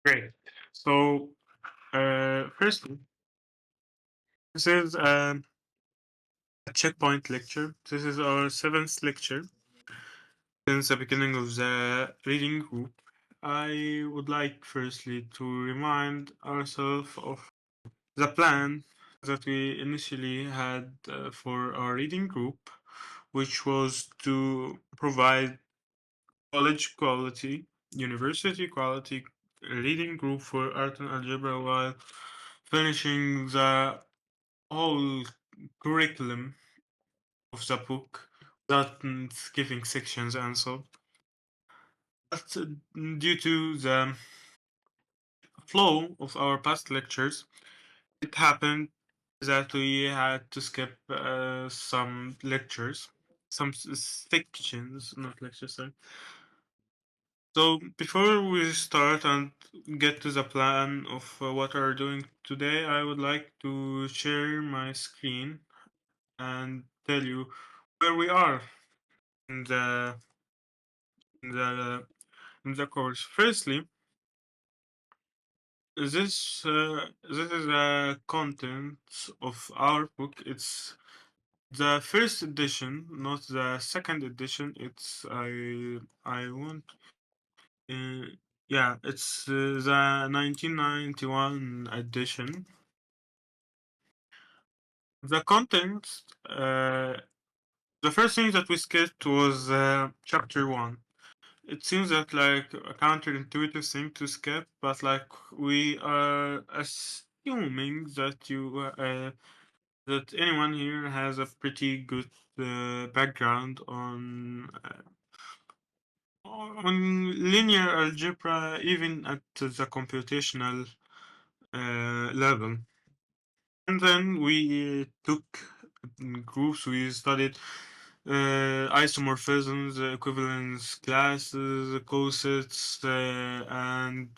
Great. So, firstly, this is a checkpoint lecture. This is our seventh lecture since the beginning of the reading group. I would like firstly to remind ourselves of the plan that we initially had for our reading group, which was to provide college quality, university quality reading group for art and algebra while finishing the whole curriculum of the book without skipping sections and so. But due to the flow of our past lectures, it happened that we had to skip some lectures, some sections, not lectures. Sorry. So before we start and get to the plan of what we're doing today, I would like to share my screen and tell you where we are in the in the course. Firstly, this is the content of our book. It's the first edition, not the second edition. It's I want yeah, it's the 1991 edition. The content, the first thing that we skipped was chapter one. It seems that like a counterintuitive thing to skip, but like we are assuming that that anyone here has a pretty good background on linear algebra, even at the computational level. And then we took groups. We studied isomorphisms, equivalence classes, cosets, and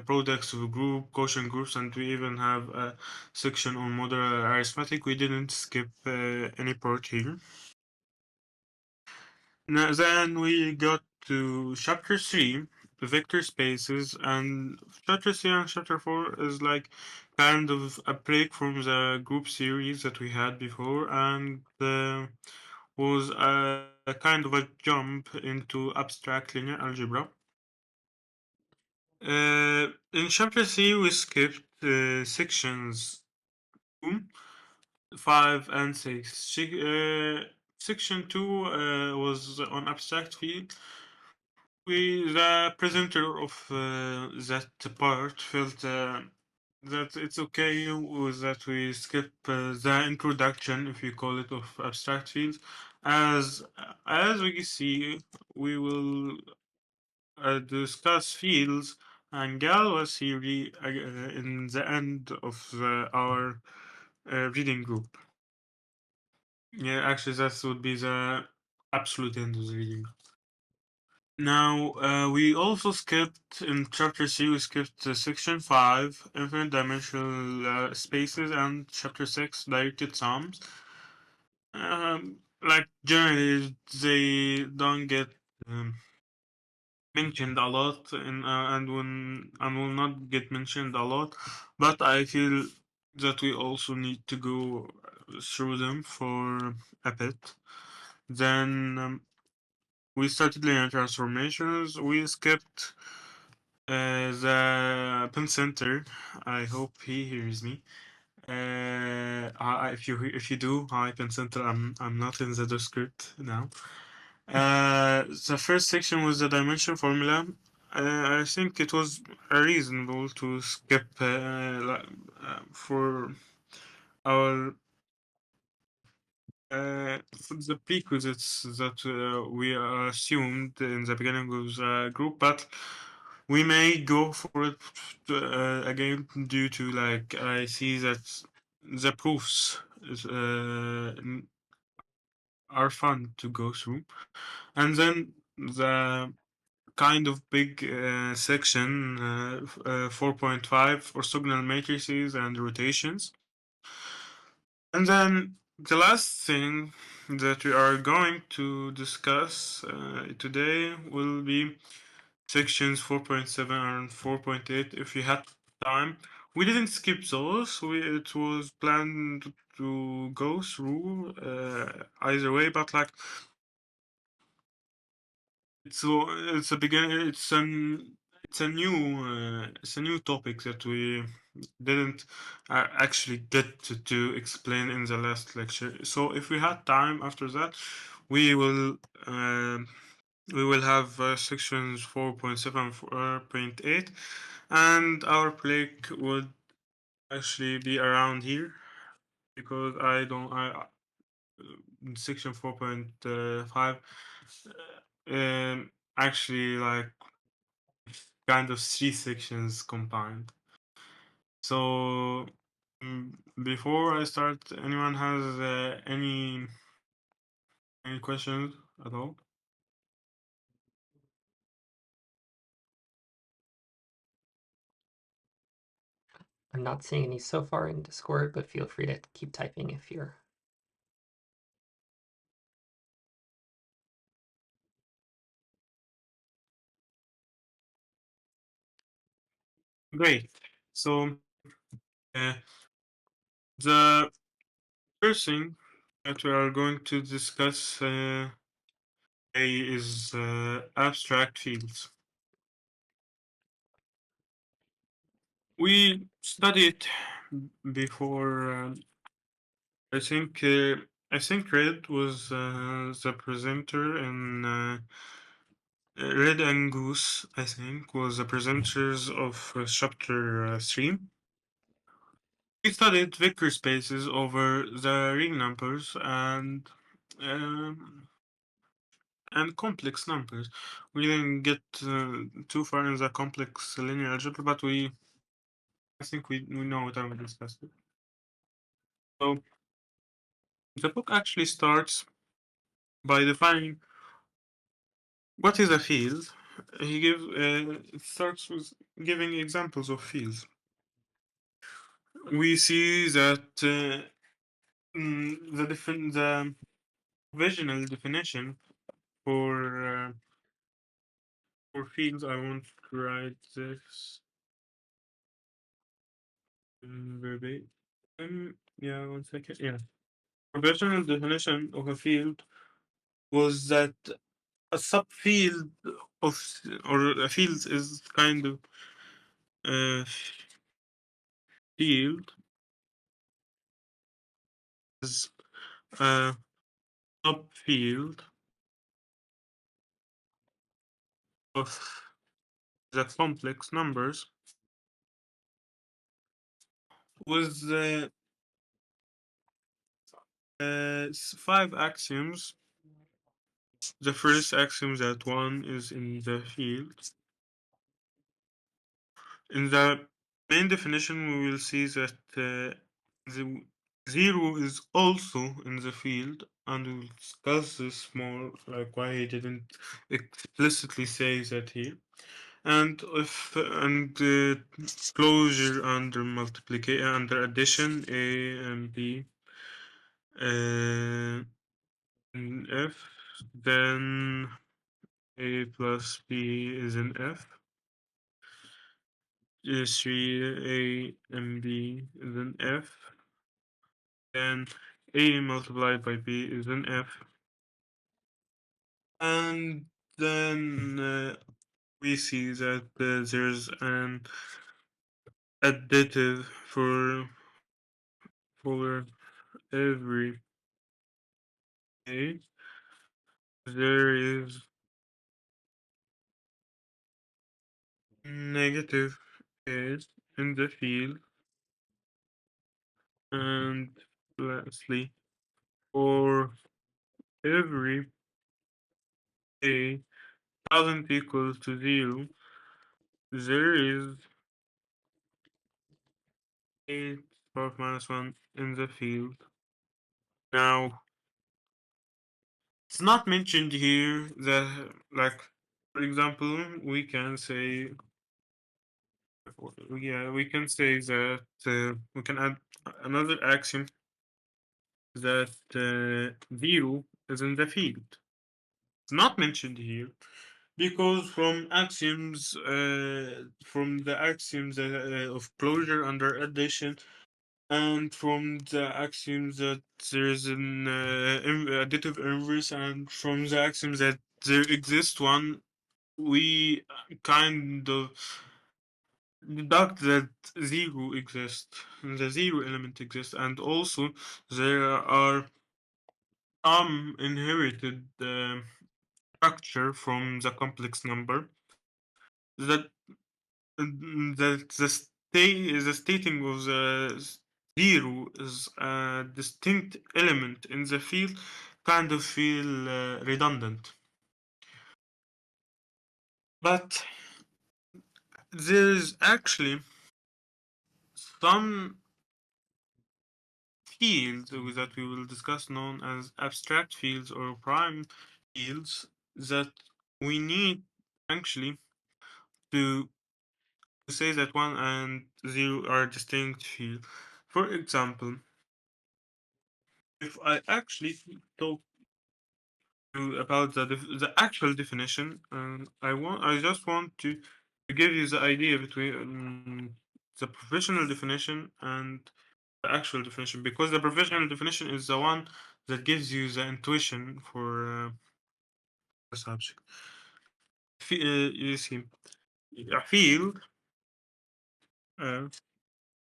products of a group, quotient groups, and we even have a section on modular arithmetic. We didn't skip any part here. Now, then we got to chapter 3, vector spaces, and chapter 3 and chapter 4 is like kind of a break from the group series that we had before, and was a kind of a jump into abstract linear algebra. In chapter 3, we skipped sections 2, 5, and 6. Section 2 was on abstract field. The presenter of that part felt that it's okay with that we skip the introduction, if you call it, of abstract fields, as we see, we will discuss fields and Galois theory in the end of our reading group. Yeah, actually, that would be the absolute end of the reading group. Now, we also skipped in chapter 3, we skipped section 5, infinite dimensional spaces, and chapter 6, directed sums. Like, generally, they don't get mentioned a lot and will not get mentioned a lot, but I feel that we also need to go through them for a bit. Then we started linear transformations. We skipped the pen center. I hope he hears me. If you do, hi pen center. I'm not in the script now. The first section was the dimension formula. I think it was reasonable to skip for our for the prerequisites that we assumed in the beginning of the group, but we may go for it again due to like I see that the proofs are fun to go through, and then the kind of big section 4.5 orthogonal matrices and rotations. And then the last thing that we are going to discuss today will be sections 4.7 and 4.8 if we had time. We didn't skip those. It was planned to go through either way, but like it's a beginning. It's a new topic that we didn't actually get to explain in the last lecture. So if we had time after that, we will um, we will have sections 4.7, 4.8, and our break would actually be around here because I don't I section 4.5 actually like kind of three sections combined. So before I start, anyone has any questions at all? I'm not seeing any so far in Discord, but feel free to keep typing if you're. Great. So uh, the first thing that we are going to discuss today is abstract fields. We studied before. I think Red was the presenter, and Red and Goose, I think, was the presenters of chapter 3. We studied vector spaces over the real numbers um, and complex numbers. We didn't get too far in the complex linear algebra, but I think we know what I'm discussing. So the book actually starts by defining what is a field. It starts with giving examples of fields. We see that the provisional definition for fields. I want to write this verbatim. Yeah, 1 second. Yeah. Provisional definition of a field was that a subfield of or a field is kind of a field is a subfield of the complex numbers with five axioms. The first axiom that one is in the field. In the main definition, we will see that the zero is also in the field, and we'll discuss this more, like why he didn't explicitly say that here. And if and closure under multiplication under addition a and b in f, then a plus b is in f. 3a and b is in f. Then a multiplied by b is an f. And then we see that there's an additive for every a. There is negative a in the field. And lastly, for every a doesn't equal to 0, there is 8 power minus 1 in the field. Now, it's not mentioned here that, like, for example, we can say, yeah, we can say that we can add another axiom that 0 is in the field. It's not mentioned here. because from the axioms of closure under addition, and from the axioms that there is an additive inverse, and from the axioms that there exists one, we kind of deduct that zero exists, the zero element exists, and also there are some inherited structure from the complex number that the stating of the zero is a distinct element in the field kind of feel redundant. But there is actually some fields that we will discuss known as abstract fields or prime fields that we need actually to say that one and zero are distinct fields. For example, if I actually talk about the actual definition, I just want to give you the idea between the professional definition and the actual definition, because the professional definition is the one that gives you the intuition for the subject. You see, a uh,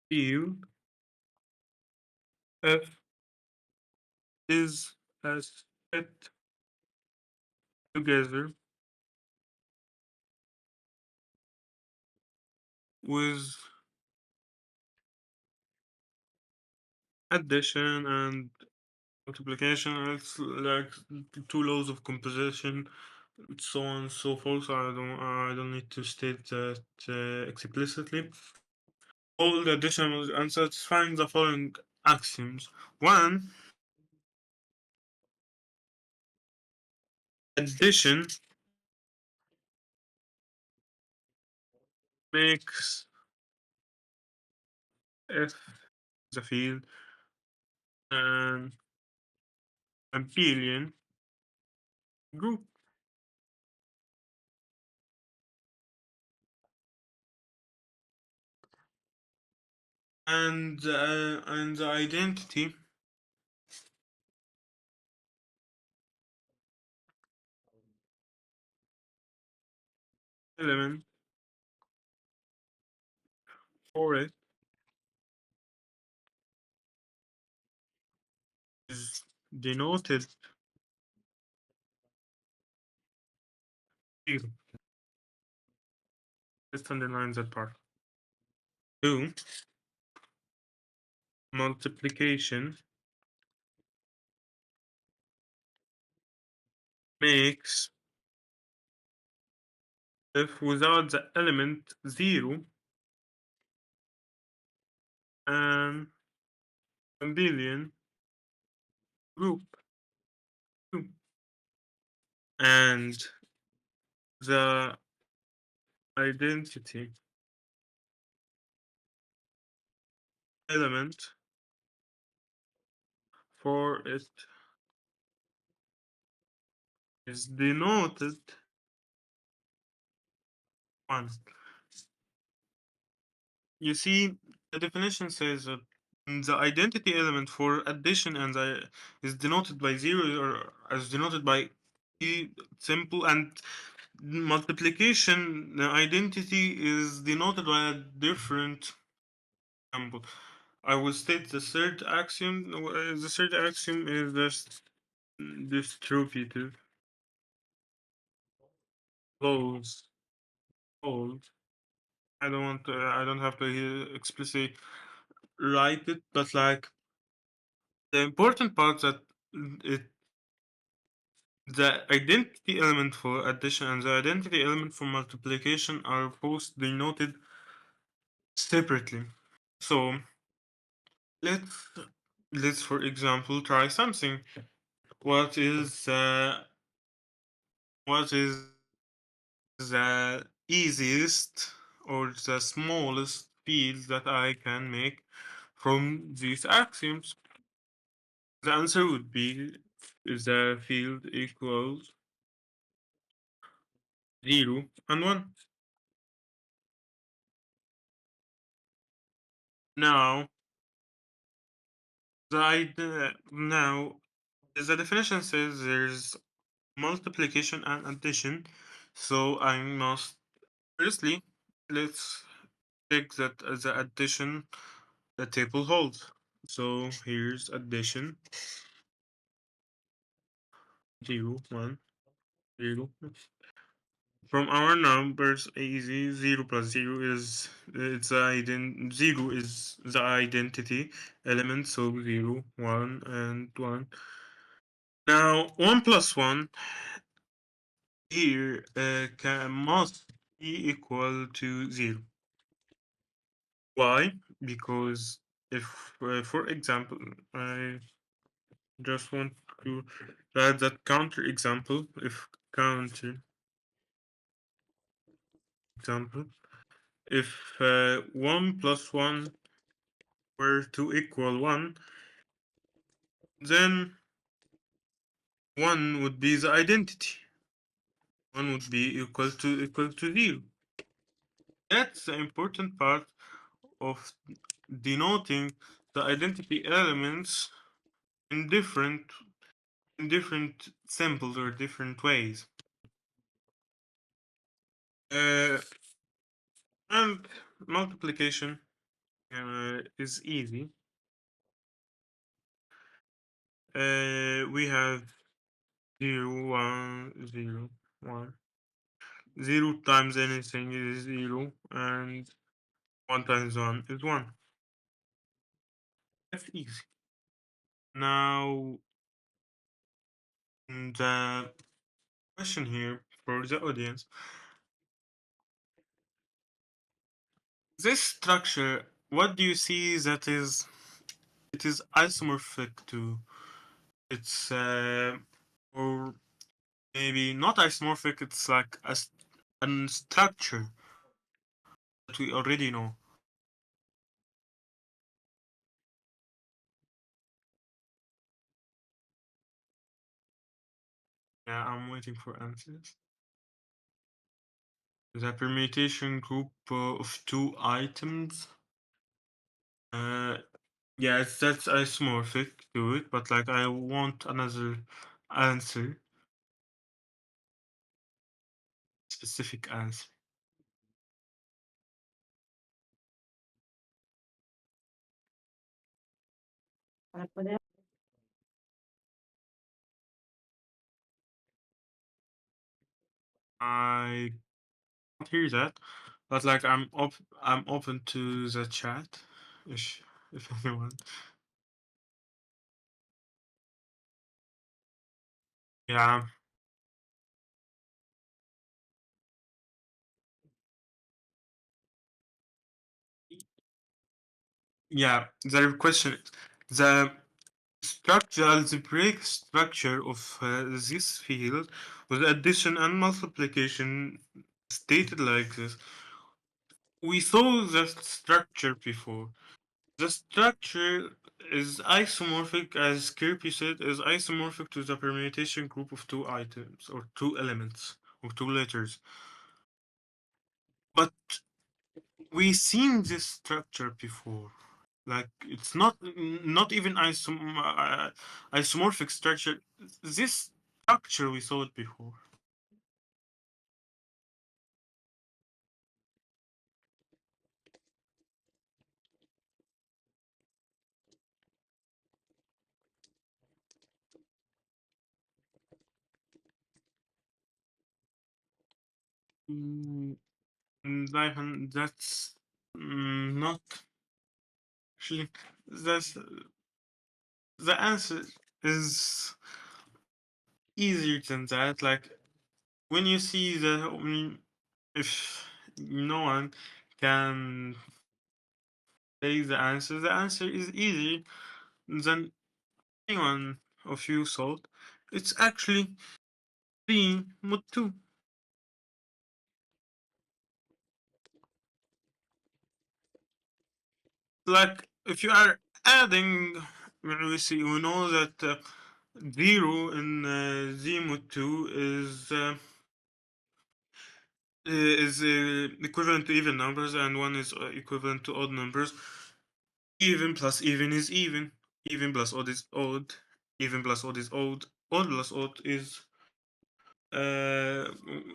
field F is a set together with addition and multiplication. It's like two laws of composition, so on and so forth. I don't need to state that explicitly. All the addition and satisfying the following axioms. One, addition makes F the field an abelian group, and the identity element for it is denoted zero. Let's underline that part. Two, multiplication makes F without the element zero an abelian group. Two. And the identity element for it is denoted one. You see, the definition says that the identity element for addition is denoted by zero or as denoted by simple, and multiplication the identity is denoted by a different symbol. I will state the third axiom. The third axiom is just distributive laws. Hold. I don't want to. I don't have to explicitly write it, but like the important part that it the identity element for addition and the identity element for multiplication are both denoted separately. So let's let's for example try something. What is uh, what is the easiest or the smallest field that I can make from these axioms? The answer would be the field equals 0 and 1. Now, now the definition says there's multiplication and addition. So I must firstly let's check that the addition the table holds. So here's addition 0, 1, 0. From our numbers easy 0 plus 0 is it's the 0 is the identity element, so 0, 1 and 1. Now 1 plus 1 here must be equal to 0. Why? Because if for example I just want to add that counter example, if counter example, if 1 plus 1 were to equal 1, then 1 would be the identity. 1 would be equal to 0. That's the important part of denoting the identity elements in different symbols or different ways. Uh, and multiplication is easy. We have 0, 1, 0, 1. 0 times anything is 0, and 1 times 1 is 1. That's easy. Now, the question here for the audience, this structure, what do you see that it is isomorphic to? It's or maybe not isomorphic, it's like a structure that we already know. Yeah, I'm waiting for answers. The permutation group of two items. Uh, yes, that's isomorphic to it, but like I want another answer, specific answer. I can't hear that, but like I'm open to the chat, if anyone. Yeah, yeah. The question is the structure, the break structure of this field with addition and multiplication stated like this. We saw the structure before. The structure is isomorphic, as Kirby said, is isomorphic to the permutation group of two items or two elements or two letters. But we seen this structure before. Like it's not even isomorphic structure. This structure we saw it before. Mm, that's not actually. That's the answer is easier than that. Like when you see if no one can say the answer is easier than anyone of you thought. It's actually 3 mod 2. Like if you are adding, we know that 0 in z mod 2 is is equivalent to even numbers, and one is equivalent to odd numbers. Even plus even is even. Even plus odd is odd. Even plus odd is odd. Odd plus odd uh,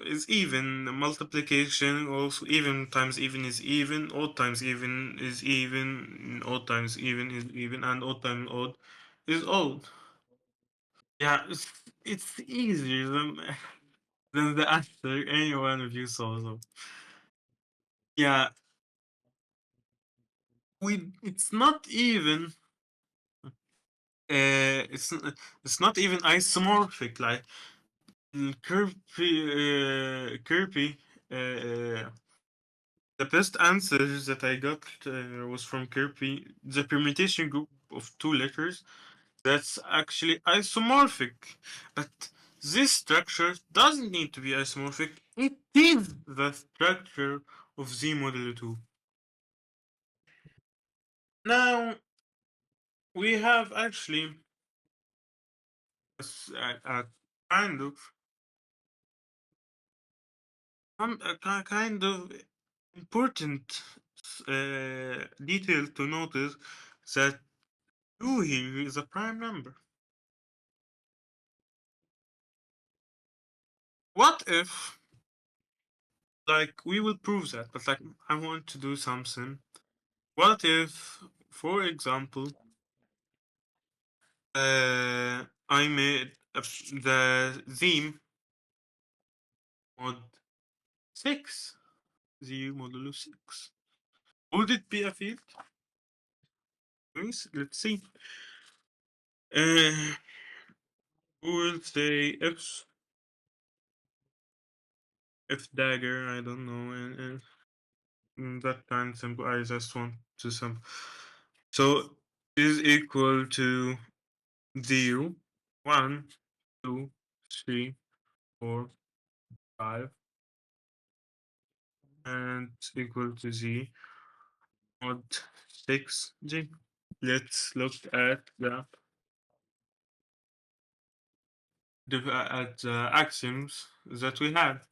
is even. Multiplication also, even times even is even. Odd times even is even. Odd times even is even, and odd times odd is odd. Yeah, it's easier than the answer any one of you saw. So yeah, it's not even it's not even isomorphic. Like Kirby, the best answers that I got was from Kirby. The permutation group of two letters that's actually isomorphic, but this structure doesn't need to be isomorphic. It is the structure of Z modulo 2. Now we have actually a kind of kind of important detail to notice that 2 here is a prime number. What if, like, we will prove that, but like, I want to do something. What if, for example, I made the theme mod 6, Z modulo 6? Would it be a field? Let's see. Uh, we'll say F dagger, I don't know, and that kind of simple. I just want to simple. So is equal to 0, 1, 2, 3, 4, 5, and equal to Z mod 6G. Let's look at the axioms that we have.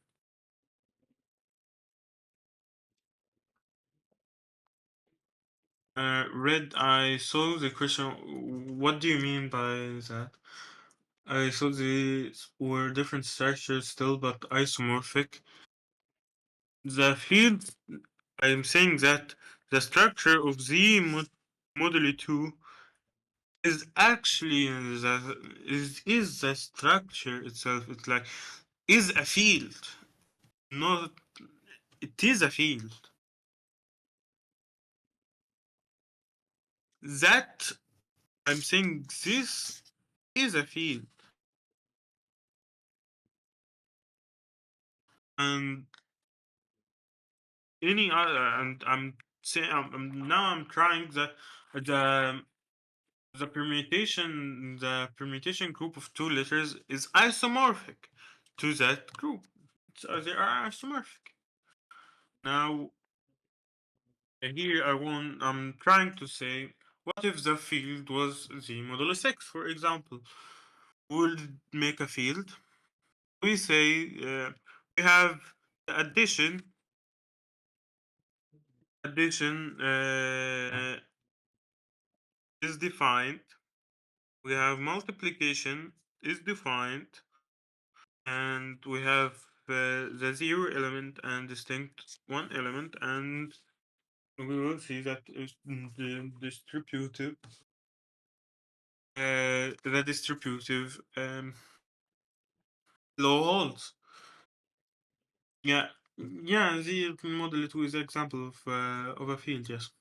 Red, I saw the question. What do you mean by that? I saw these were different structures still, but isomorphic. The field, I'm saying that the structure of the modulo 2 is actually is the structure itself. It's like is a field, not it is a field. That I'm saying this is a field, and any other, and I'm saying now I'm trying the the permutation group of two letters is isomorphic to that group. So they are isomorphic. Now here I'm trying to say, what if the field was Z modulo 6, for example? We'll make a field. We say we have the addition is defined. We have multiplication is defined, and we have the zero element and distinct one element, and we will see that the distributive law holds. Yeah, yeah. The model 2 is an example of a field, yes.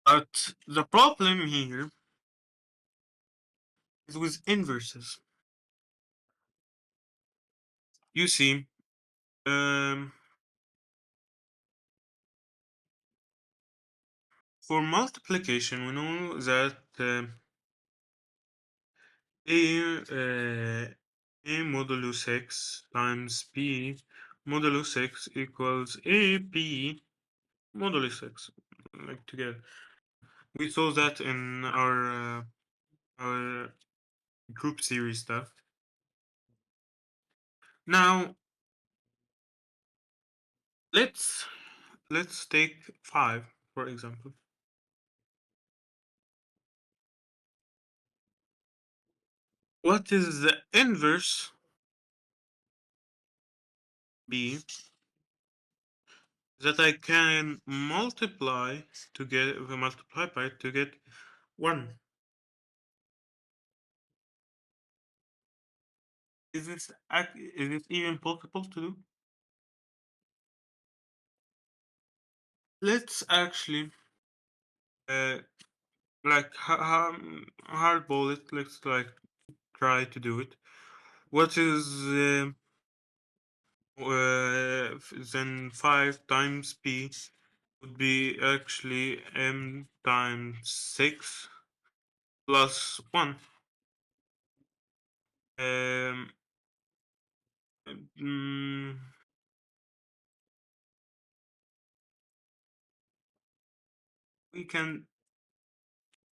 But the problem here is with inverses. You see, um, for multiplication, we know that a modulo 6 times b modulo 6 equals ab modulo 6, like together. We saw that in our group series stuff. Now let's let's take 5 for example. What is the inverse b that I can multiply to get multiply by to get 1? Is this even possible to do? Let's actually uh, like hardball it. Let's like try to do it. What is then 5 times p would be actually m times 6 plus 1. Um, mm, we can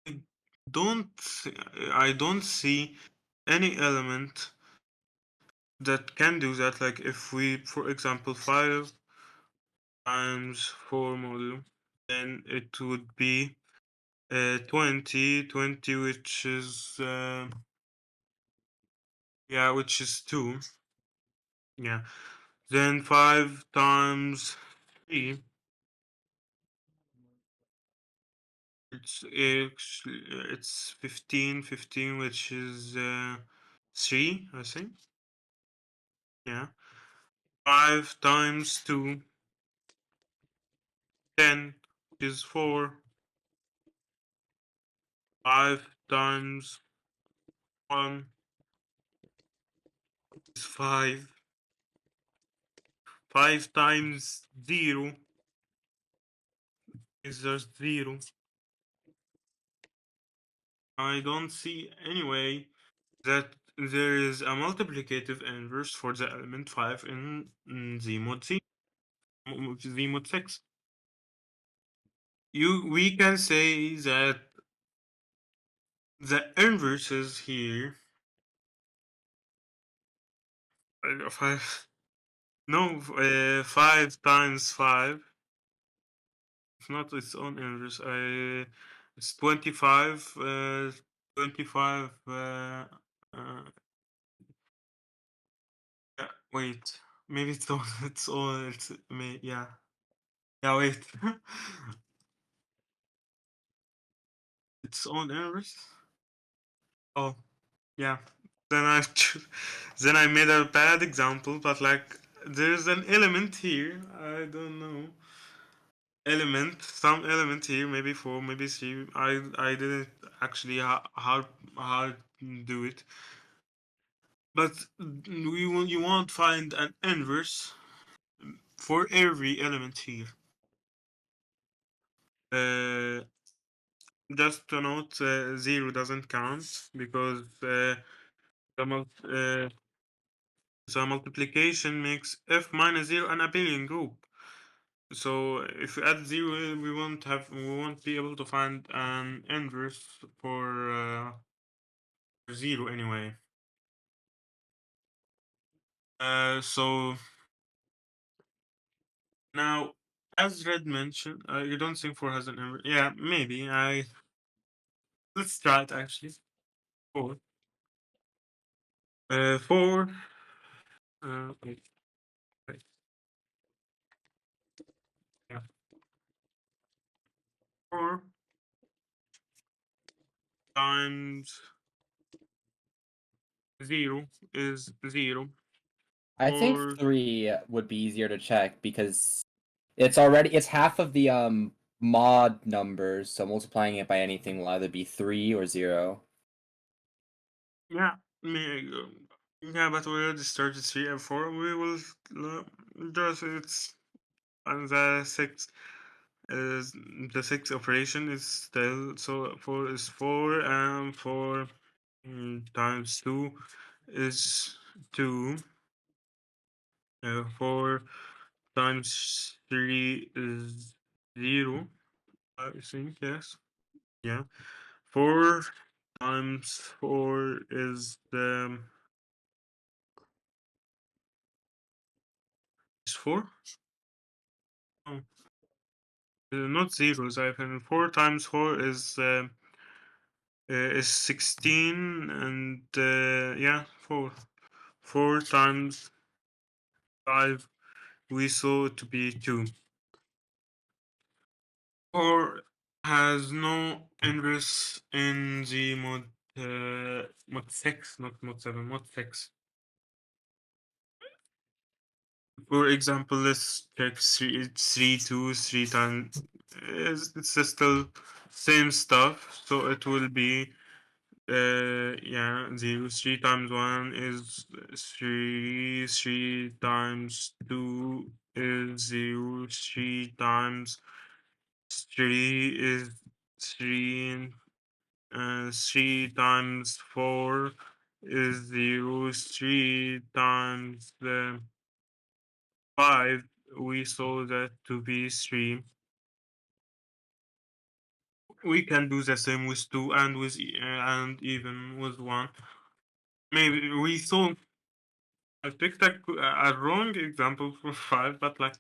I I don't see any element that can do that. Like if we, for example, 5 times 4 module, then it would be 20, which is yeah, which is 2. Yeah. Then 5 times 3, it's 15, which is 3, I think. Yeah. 5 times 2, 10, which is 4. 5 times 1 is 5. 5 times 0 is just 0. I don't see any way that there is a multiplicative inverse for the element 5 in Z mod C, Z mod 6. We can say that the inverses here, 5, no, 5 times 5, it's not its own inverse. It's 25, 25, yeah, wait, maybe it's on its own, yeah. Yeah, wait. Its own inverse? Oh, yeah. Then then I made a bad example, but like there's an element here. I don't know. Some element here, maybe 4, maybe 3. I didn't actually how do it. But you won't find an inverse for every element here. Uh, just to note, 0 doesn't count because the so multiplication makes f minus 0 an abelian group. So if we add 0, we won't be able to find an inverse for 0 anyway. So now, as Red mentioned, you don't think 4 has an inverse? Yeah, maybe. Let's try it actually. 4. 4. Wait, wait, yeah. 4 times 0 is 0. I think 4. 3 would be easier to check because it's half of the mod numbers, so multiplying it by anything will either be 3 or 0. Yeah, yeah, but we already started 3 and 4. We will just it's and the 6 operation is still so 4 is 4 and 4 times 2 is 2. 4 times 3 is 0. I think yes. Yeah. 4 times 4 is 4. not zeros. I think 4 times 4 is 16, and yeah, 4. 4 times 5 we saw to be 2. 4 has no inverse in the mod 6, not mod 7, mod 6. For example, let's check 3 times. It's still same stuff, so it will be yeah, 0. 3 times 1 is 3. 3 times 2 is 0. 3 times 3 is 3. 3 times 4 is 0. 3 times 5, we saw that to be 3. We can do the same with 2 and with and even with 1. Maybe we saw I picked a wrong example for 5, but like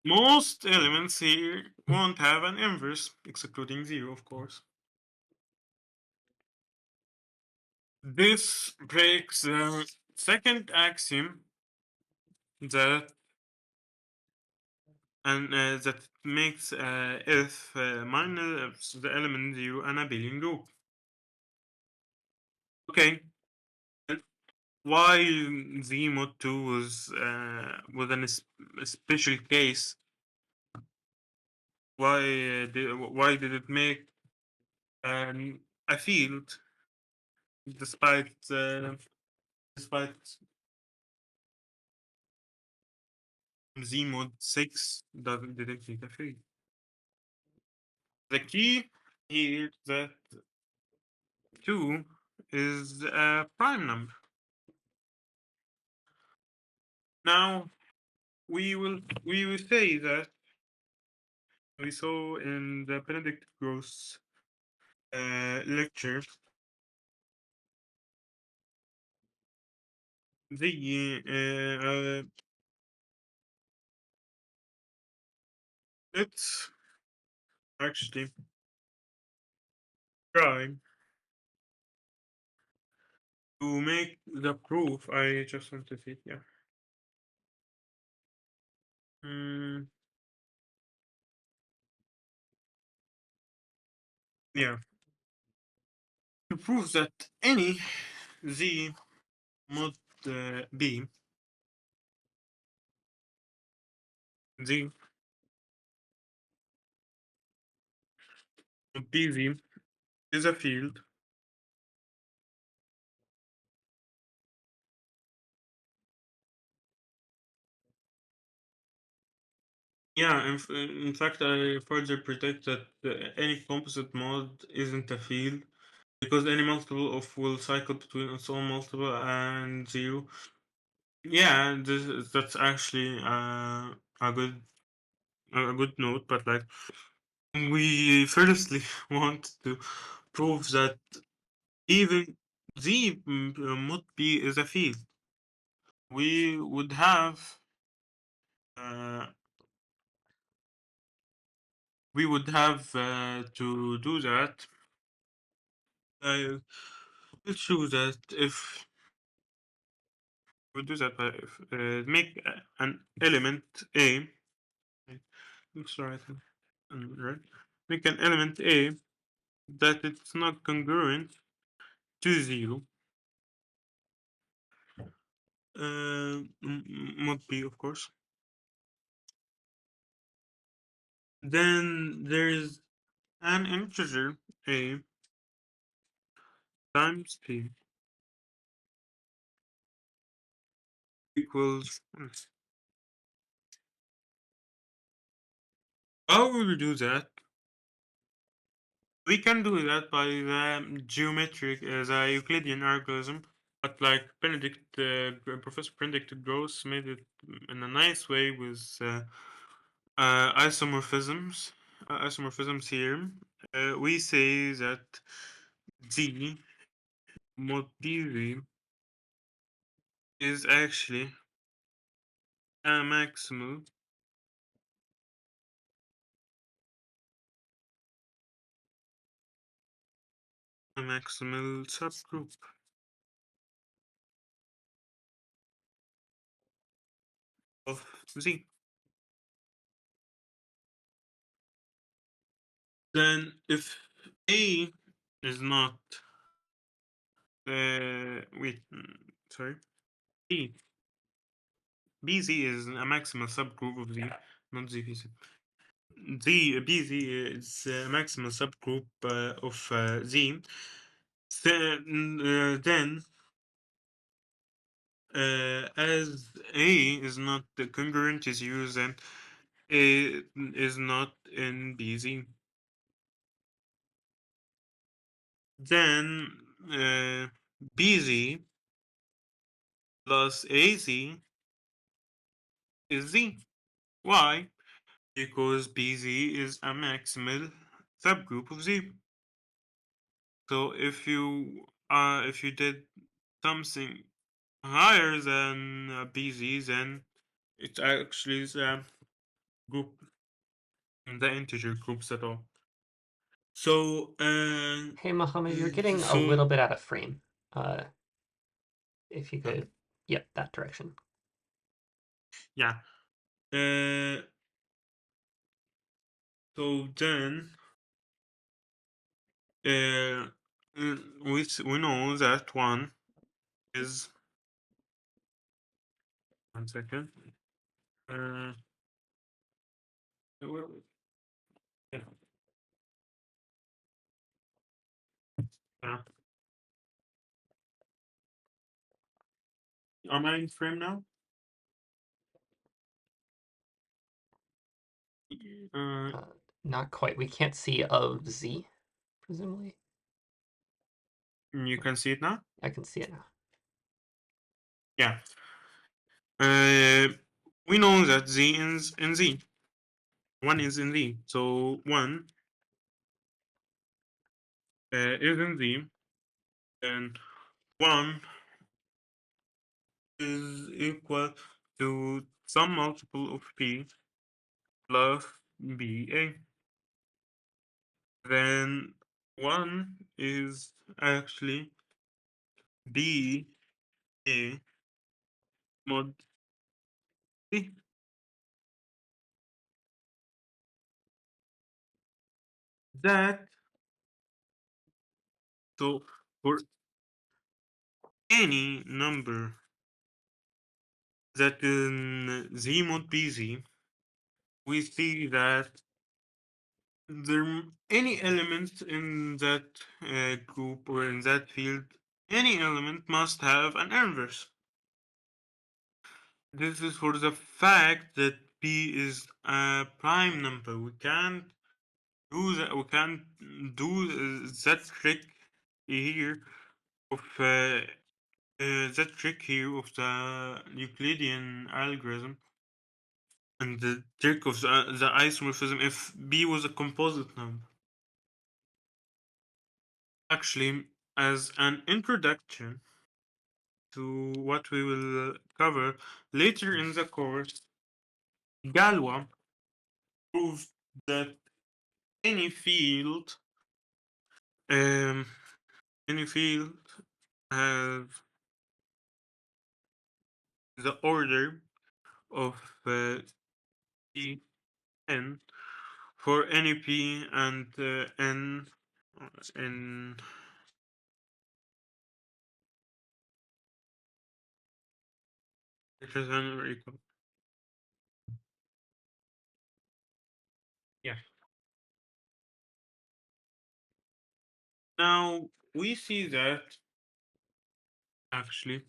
most elements here won't have an inverse, excluding 0, of course. This breaks the second axiom that that makes if minus the element 0 an abelian group. Okay, and why Z mod 2 was a special case? Why did it make a field despite despite Z mod 6 didn't make a field? The key here that 2 is a prime number. Now we will say that we saw in the Benedict Gross lecture the let's actually try to make the proof. I just want to see, yeah. Yeah, to prove that any Z mod B, Z mod BZ is a field. Yeah, in fact, I further predict that any composite mod isn't a field because any multiple of will cycle between its own multiple and 0. Yeah, that's actually a good note, but like we firstly want to prove that even Z mod B is a field. We would have uh, to do that. We'll show that if we do that by make an element A. Looks right, right. Make an element A that it's not congruent to 0. Mod B, of course. Then there's an integer A times P equals. How will we do that? We can do that by the geometric, the Euclidean algorithm, but like Professor Benedict Gross made it in a nice way with isomorphisms, isomorphism theorem. We say that Z mod dV is actually a maximal a maximal subgroup. Of Z. Then if A is not wait, sorry, B. BZ is a maximal subgroup of Z, not ZVZ. BZ is a maximal subgroup of Z. Then as A is not congruent to 0, then A is not in BZ. Then BZ plus AZ is Z. Why? Because BZ is a maximal subgroup of Z. So if you did something higher than BZ, then it actually is a group in the integer groups at all. So Hey, Mohammed, you're getting a so little bit out of frame. If you uh, could, yep, that direction. yeah. Uh, so then we know that one is 1 second. Uh, well, yeah. Yeah. Am I in frame now? Uh, Not quite. We can't see of Z, presumably. you can see it now? I can see it now. Yeah. Uh, we know that Z is in Z. One is in Z. So one is in Z. And one is equal to some multiple of P plus BA. Then one is actually BA mod C. That so for any number that in Z mod BZ, we see that there any element in that group or in that field, any element must have an inverse. This is for the fact that P is a prime number. We can't do that. We can't do that trick here of that trick here of the Euclidean algorithm and the trick of the isomorphism if B was a composite number. Actually, as an introduction to what we will cover later in the course, Galois proved that any field, um, any field has the order of P n for any P and n in greater than or equal. Yeah. Now we see that actually.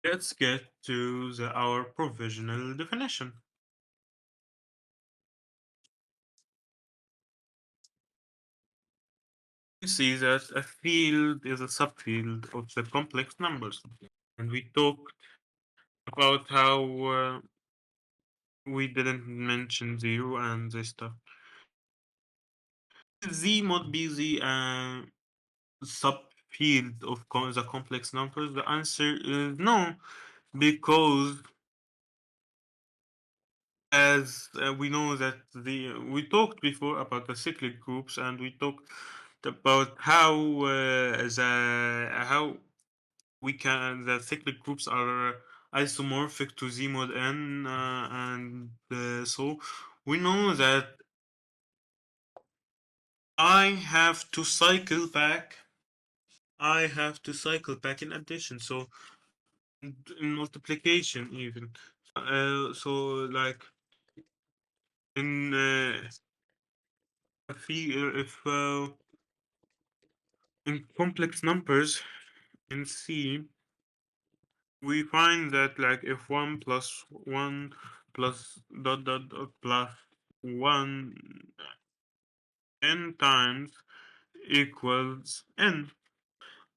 Let's get to our provisional definition. We see that a field is a subfield of the complex numbers. And we talked about how we didn't mention zero and this stuff. Z mod be the subfield of the complex numbers? The answer is no, because as we know that we talked before about the cyclic groups and we talked about how we can the cyclic groups are isomorphic to Z mod n, and so we know that I have to cycle back. I have to cycle back in addition. So in multiplication even. So like in if in complex numbers in C, we find that like if 1 plus 1 plus dot dot dot plus 1 n times equals n,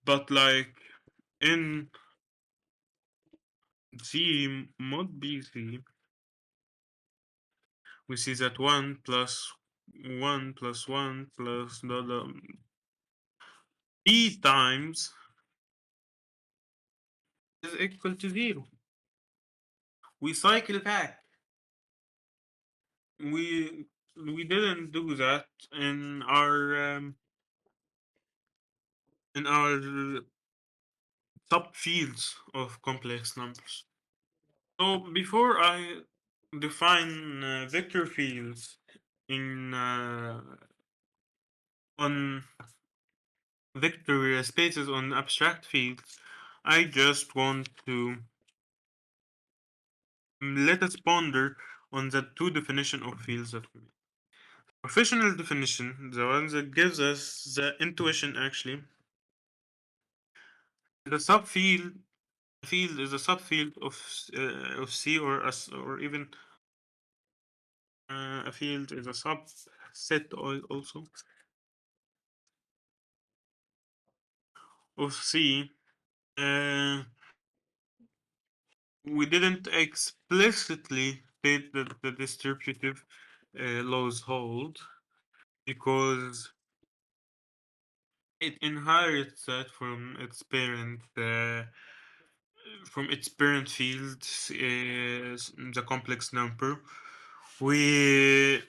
but like in C mod BC, we see that 1 plus 1 plus 1 plus dot dot e times is equal to 0. We cycle back. We didn't do that in our subfields of complex numbers. So before I define vector fields in on vector spaces on abstract fields, I just want to let us ponder on the two definition of fields that we made. Professional definition, the one that gives us the intuition actually, the subfield field is a subfield of C or S, or even a field is a subset also of C. We didn't explicitly state that the distributive laws hold because it inherits that from its parent field, the complex number. We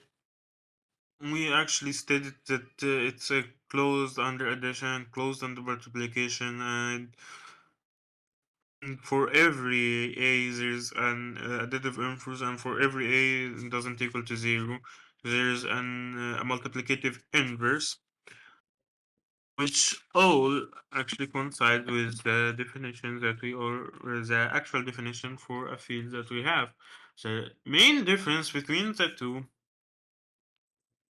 we actually stated that it's a closed under addition, closed under multiplication, and for every a there's an additive inverse, and for every a doesn't equal to 0, there's a multiplicative inverse, which all actually coincide with the definition that we or the actual definition for a field that we have. The main difference between the two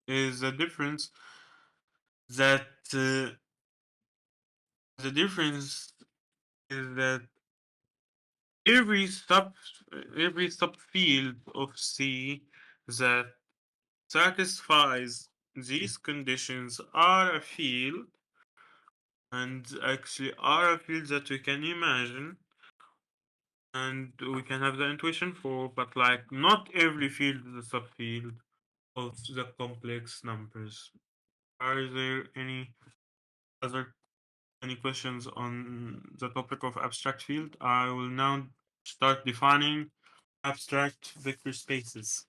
is the difference that the difference is that every sub every subfield of C that satisfies these conditions are a field, and actually are a field that we can imagine and we can have the intuition for, but like not every field is a subfield of the complex numbers. Are there other any questions on the topic of abstract field? I will now start defining abstract vector spaces.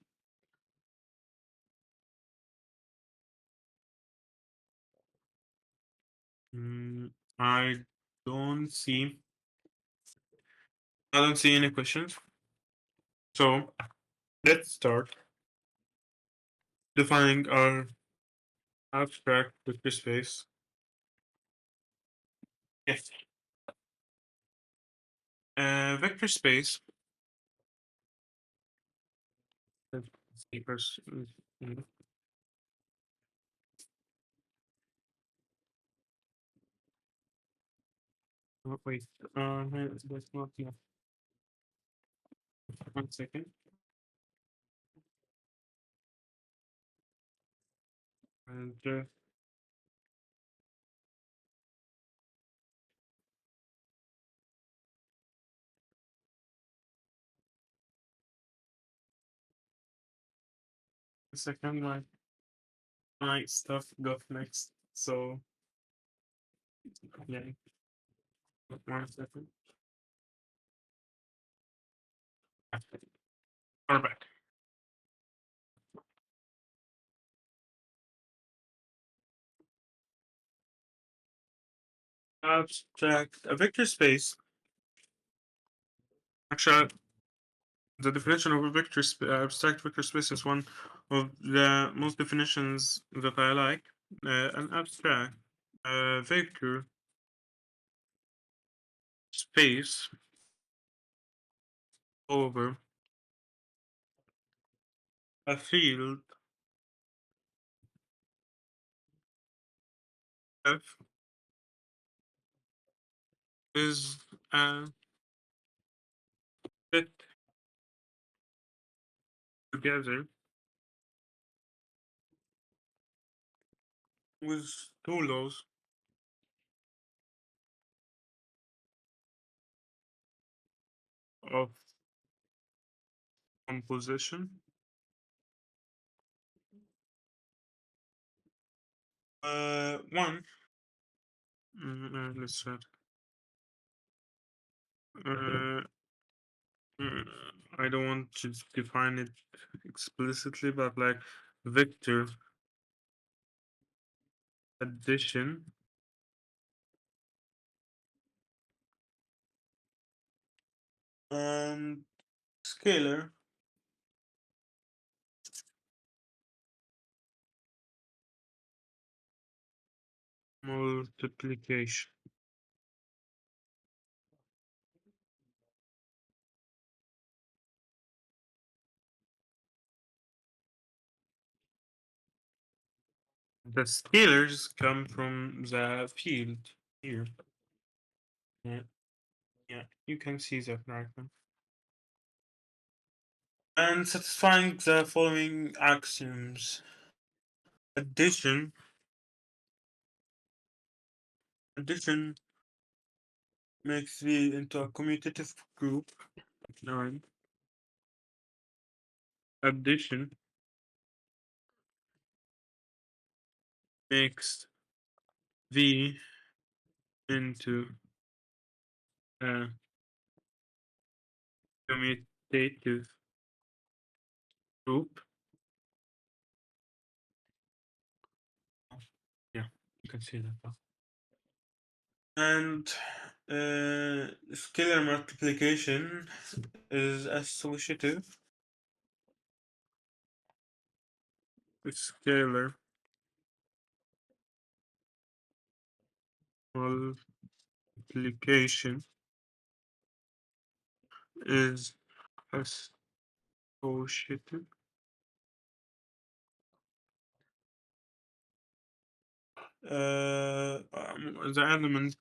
Mm, I don't see I don't see any questions. So let's start defining our abstract vector space. Yes. Vector space. Let's see first. Oh, wait. That's not yet. 1 second. And second, my stuff got next. So yeah, 1 second. We're back. a vector space. Actually, the definition of a abstract vector space is one of the most definitions that I like. An abstract vector space over a field F is a fit together with two laws of composition. One. Let's try. Uh, I don't want to define it explicitly, but like vector addition and scalar multiplication. The scalars come from the field here. Yeah, yeah, you can see that right now. And satisfying the following axioms. Addition addition makes V into a commutative group. 9. Addition makes V into a commutative group. Yeah, you can see that now. And scalar multiplication is associative. Scalar multiplication is associative. The element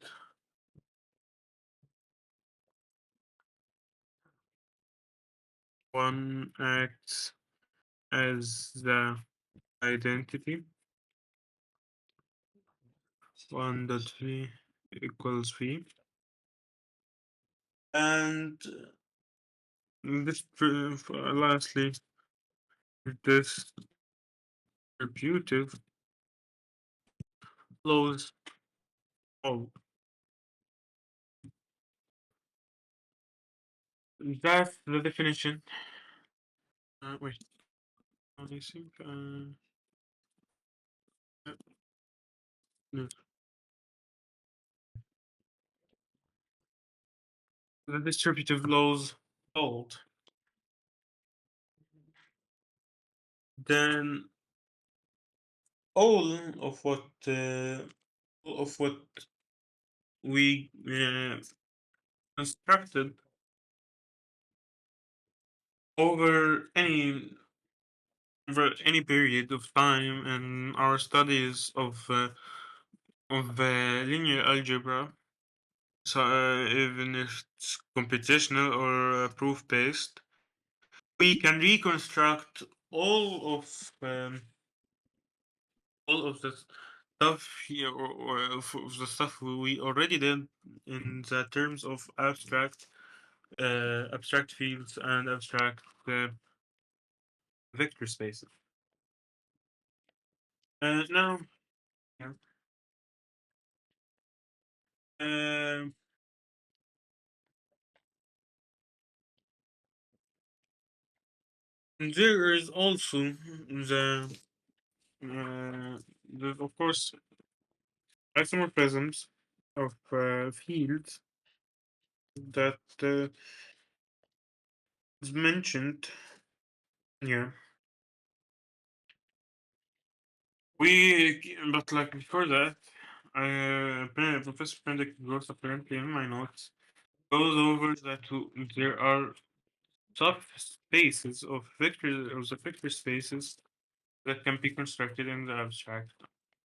one acts as the identity. One dot v equals v, and this lastly, this distributive flows. Oh, that's the definition. Wait, I think. No. The distributive laws hold. Then all of what we constructed over any period of time in our studies of linear algebra, so even if it's computational or proof based, we can reconstruct all of um, all of the stuff here, or of the stuff we already did in the terms of abstract fields and abstract vector spaces. Now, yeah. Um, there is also of course isomorphisms of fields that is mentioned. Yeah, but like before that, Professor Benedict Gross apparently in my notes goes over that there are subspaces of the vector spaces that can be constructed in the abstract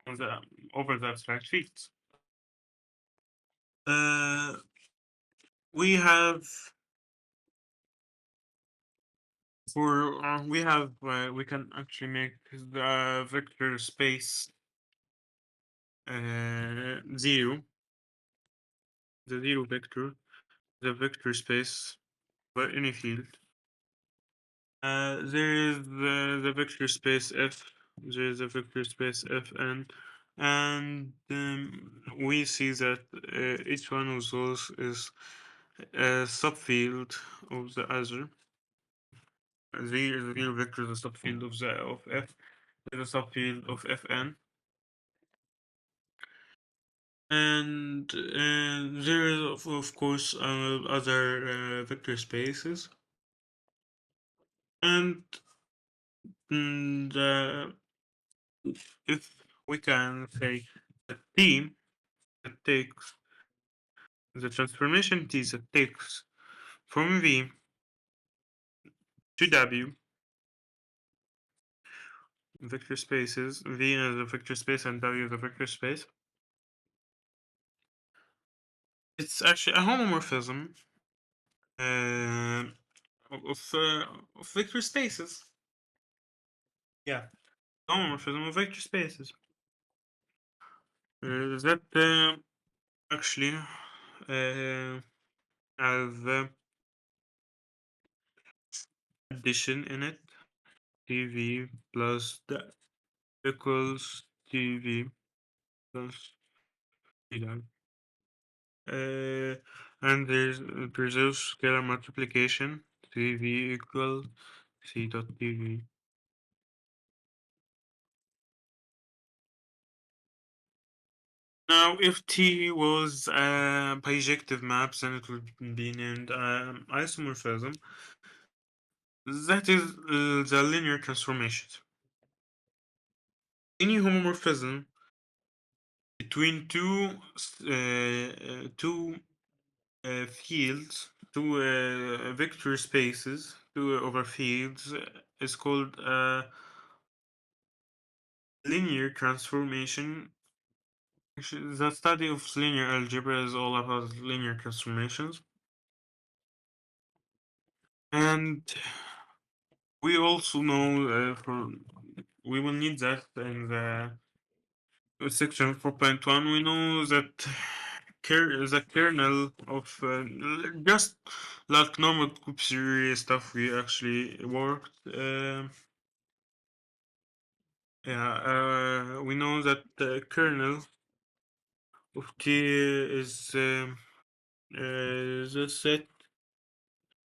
on the over the abstract fields. Uh, we have we can actually make the vector space zero, the zero vector, the vector space for any field. There is the vector space f. There is a vector space fn, and we see that each one of those is a subfield of the other. The real vector is a subfield of f. Is a subfield of fn, and there is of course other vector spaces, and the if we can say a T that takes the transformation T that takes from V to W vector spaces, V is a vector space and W is a vector space. It's actually a homomorphism uh, of vector spaces. Yeah, homomorphism of vector spaces. That actually have addition in it. TV plus that equals TV plus theta. And there's a scalar multiplication. TV equal C dot TV. Now, if T was bijective maps, then it would be named isomorphism. That is the linear transformation. Any homomorphism between two fields, two vector spaces, two over fields is called linear transformation. Actually, the study of linear algebra is all about linear transformations. And we also know we will need that in the section 4.1. We know that the kernel of just like normal group theory stuff we actually worked. We know that the kernel of T is the set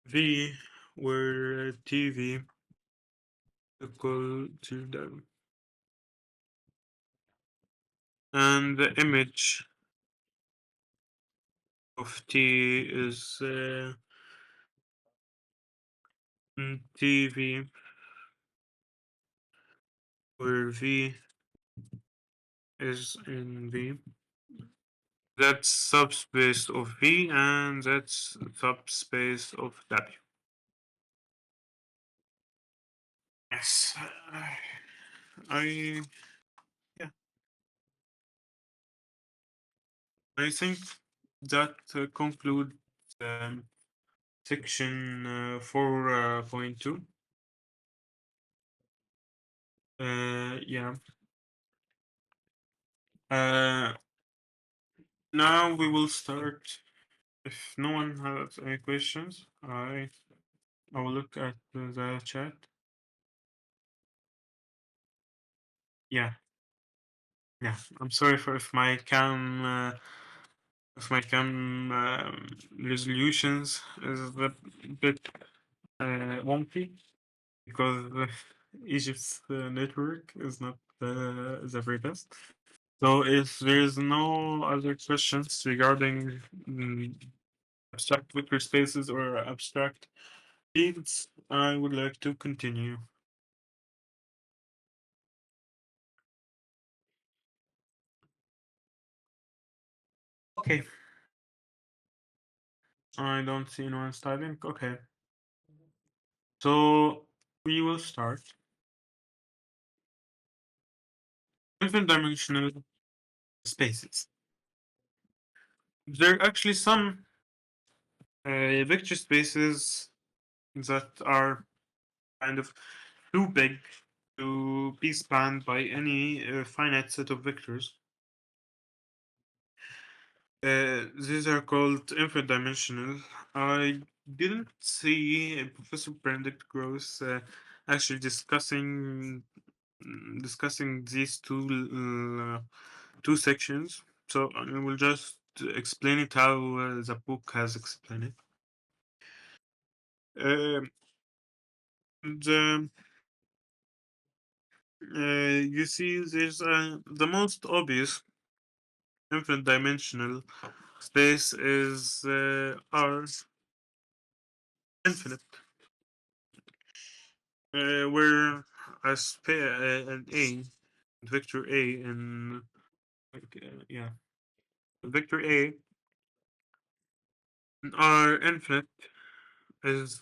V where TV equal to them, and the image of T is TV where V is in V. That's subspace of V and that's subspace of W. Yes. I yeah. I think that concludes section 4.2. Yeah. Uh, Now we will start. If no one has any questions, I will look at the chat. Yeah, yeah. I'm sorry for if my cam resolutions is a bit wonky because Egypt's network is not the very best. So if there is no other questions regarding abstract vector spaces or abstract fields, I would like to continue. Okay. I don't see anyone typing. Okay. So we will start. Infinite dimensional spaces. There are actually some vector spaces that are kind of too big to be spanned by any finite set of vectors. These are called infinite dimensional. I didn't see Professor Benedict Gross actually discussing these two sections. So I will just explain it how the book has explained it. Um the you see, there's the most obvious infinite dimensional space is R infinite, where an A, vector A in yeah, vector A in R infinite is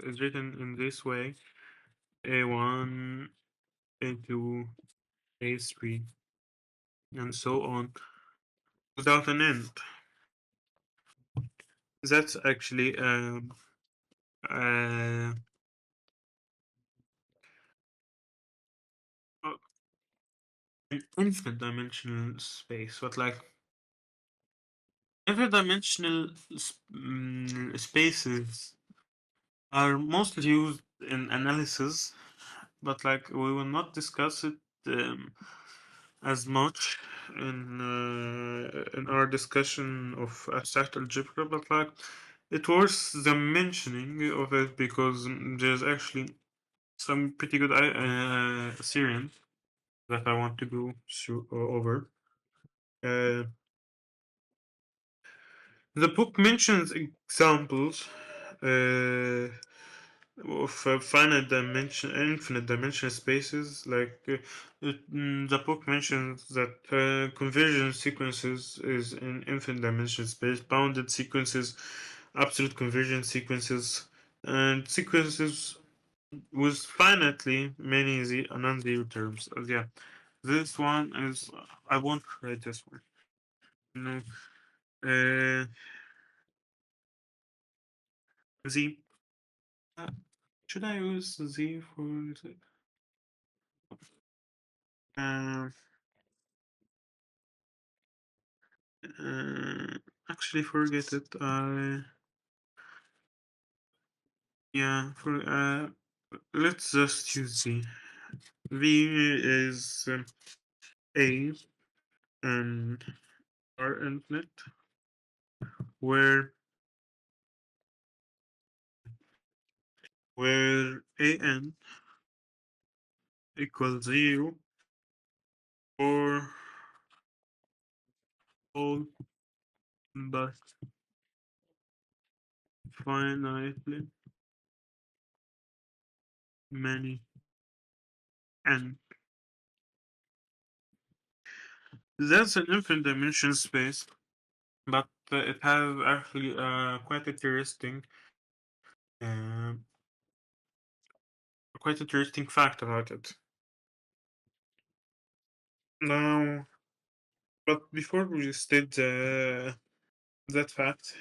is written in this way: A1, A2, A3, and so on, without an end. That's actually uh, an infinite dimensional space, but like infinite dimensional spaces are mostly used in analysis, but like we will not discuss it as much in our discussion of abstract algebra. But like it worth the mentioning of it because there's actually some pretty good theorems that I want to go through over. Uh, the book mentions examples of finite dimension, infinite dimensional spaces. Like the book mentions that convergence sequences is an infinite dimensional space, bounded sequences, absolute convergence sequences, and sequences with finitely many non-zero terms. Yeah, this one is. I won't write this one. No. Uh, Z. Uh, should I use Z for the, uh, actually forget it. I yeah for let's just use Z. V is A and R infinite, where an equals 0 for all but finitely many n. That's an infinite dimension space, but it has actually uh, quite interesting fact about it. Now, but before we state that fact,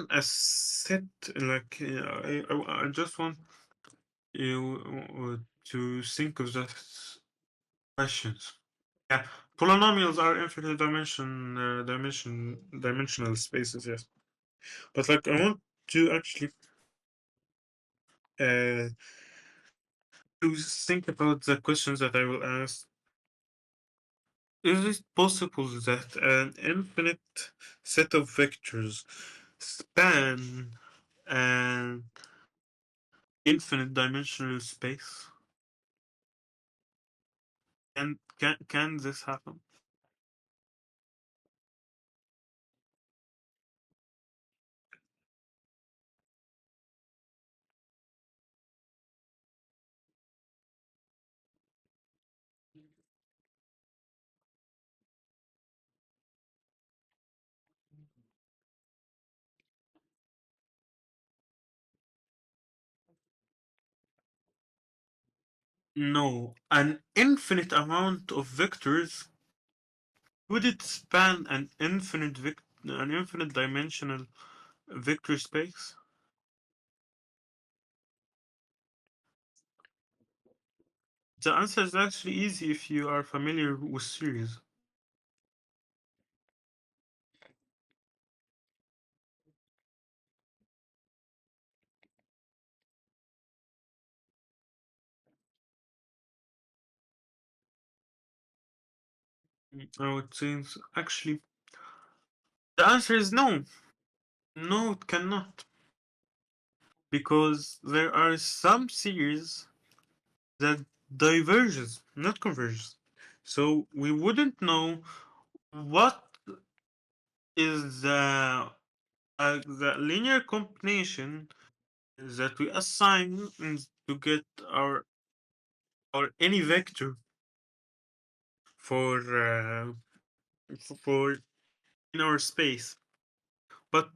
a set like I just want you to think of the questions. Yeah, polynomials are infinite dimensional spaces. Yes, but like I want to actually uh, to think about the questions that I will ask. Is it possible that an infinite set of vectors span an infinite dimensional space? And can this happen? No, an infinite amount of vectors. Would it span an infinite dimensional vector space? The answer is actually easy if you are familiar with series. Oh, it seems actually the answer is no. No, it cannot. Because there are some series that diverges, not converges. So we wouldn't know what is the linear combination that we assign to get our any vector for for in our space. But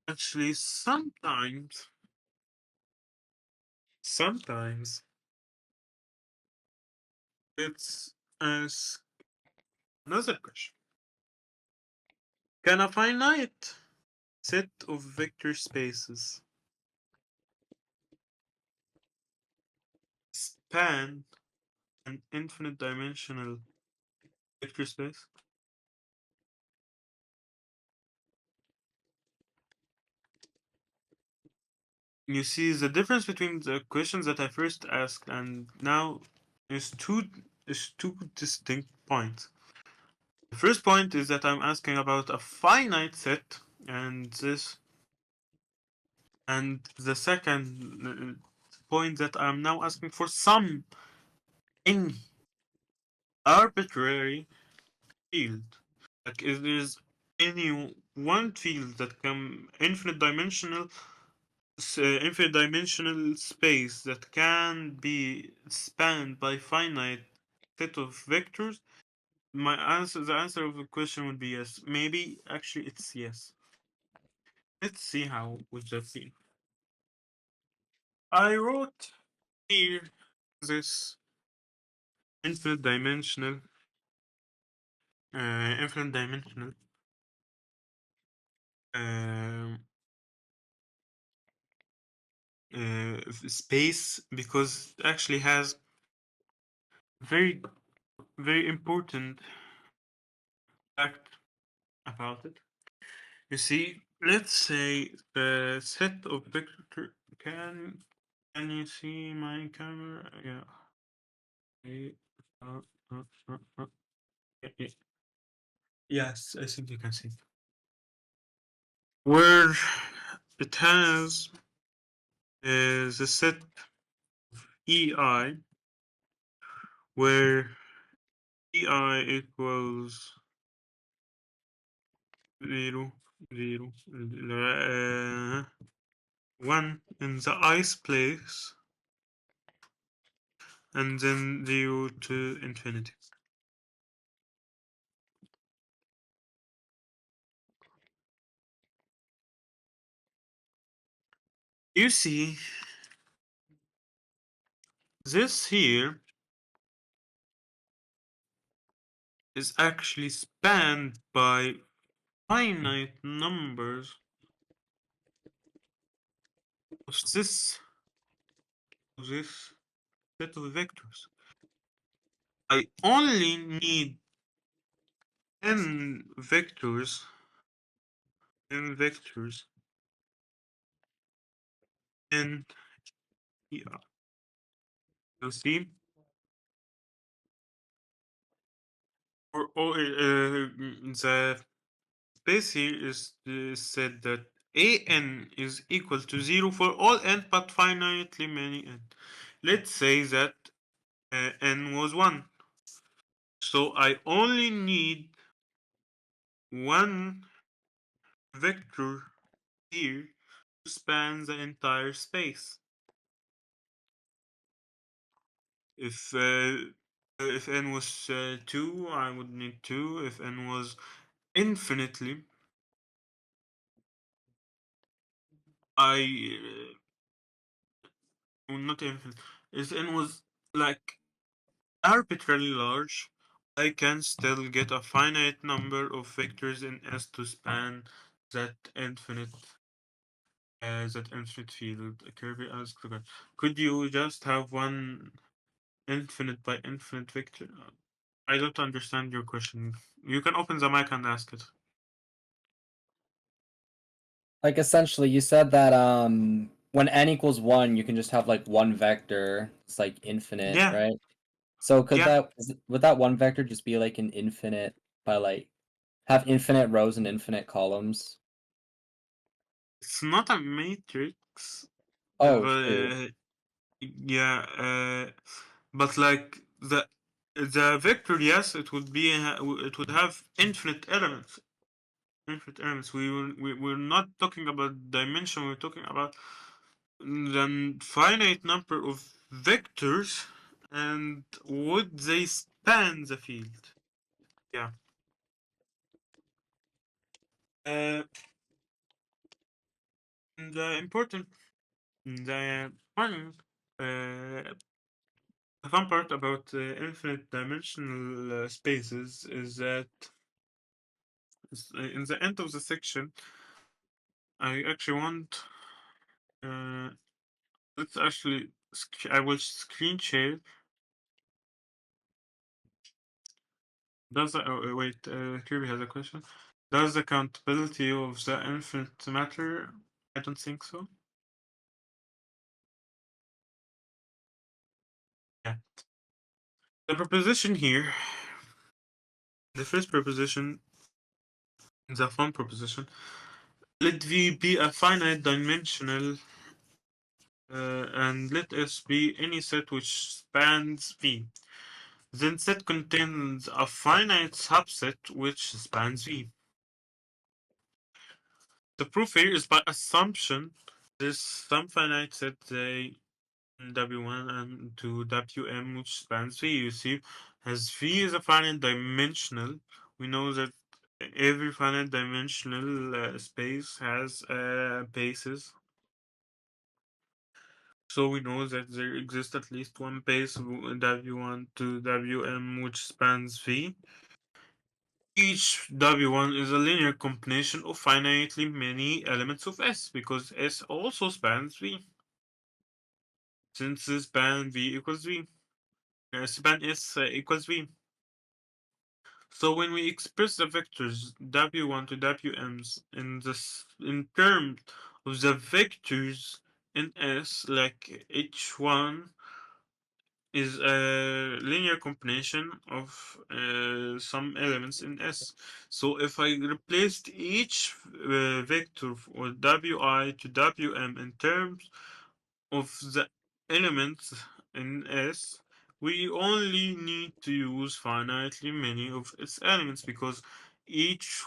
actually, sometimes it's ask another question: can a finite set of vector spaces span an infinite dimensional vector space? You see, the difference between the questions that I first asked and now is two distinct points. The first point is that I'm asking about a finite set, and the second point that I'm now asking for some any arbitrary field. Like, if there's any one field that can infinite dimensional space that can be spanned by finite set of vectors, the answer of the question would be yes. Maybe actually it's yes. Let's see how would that be. I wrote here this infinite dimensional infinite dimensional um, space because it actually has very very important fact about it. You see, let's say the set of vector can you see my camera? Yeah. Okay. Uh, uh, yeah, yeah. Yes, I think you can see. Where it has the set EI, where EI equals 0, 0, 1 in the ice place, and then 0 to infinity. You see, this here is actually spanned by finite numbers of this set of vectors. I only need n vectors, n vectors, n here. You see, the space here is said that an is equal to 0 for all n but finitely many n. Let's say that n was 1. So I only need one vector here to span the entire space. If n was 2, I would need 2. If n was infinitely, I not infinite. If n was like arbitrarily large, I can still get a finite number of vectors in S to span that infinite field. Kirby asked again, could you just have one infinite by infinite vector? I don't understand your question. You can open the mic and ask it. Like essentially, you said that when n equals 1, you can just have like one vector. It's like infinite, Yeah, right? So yeah. would that one vector just be like an infinite by like have infinite rows and infinite columns? It's not a matrix, Oh, true. but yeah, but like the vector, yes, it would have infinite elements. Infinite elements. We're not talking about dimension. We're talking about the finite number of vectors, and would they span the field? Yeah. Uh, the important, the fun, the fun part about infinite dimensional spaces is that in the end of the section, I actually want. Uh, let's actually. I will screen share. Does wait? Kirby has a question. Does the countability of the infinite matter? I don't think so. Yeah. The proposition here, the first proposition, the fun proposition. Let V be a finite dimensional, and let S be any set which spans V. Then set contains a finite subset which spans V. The proof here is by assumption. There's some finite set W1 and to Wm which spans V. You see, as V is a finite dimensional, we know that every finite dimensional space has bases. So we know that there exists at least one base W1 to Wm which spans V. Each W1 is a linear combination of finitely many elements of S because S also spans V. Since the span V equals V, span S equals V. So when we express the vectors W1 to Wm's in terms of the vectors in S, like H1 is a linear combination of some elements in S. So if I replaced each vector for Wi to Wm in terms of the elements in S, we only need to use finitely many of its elements because each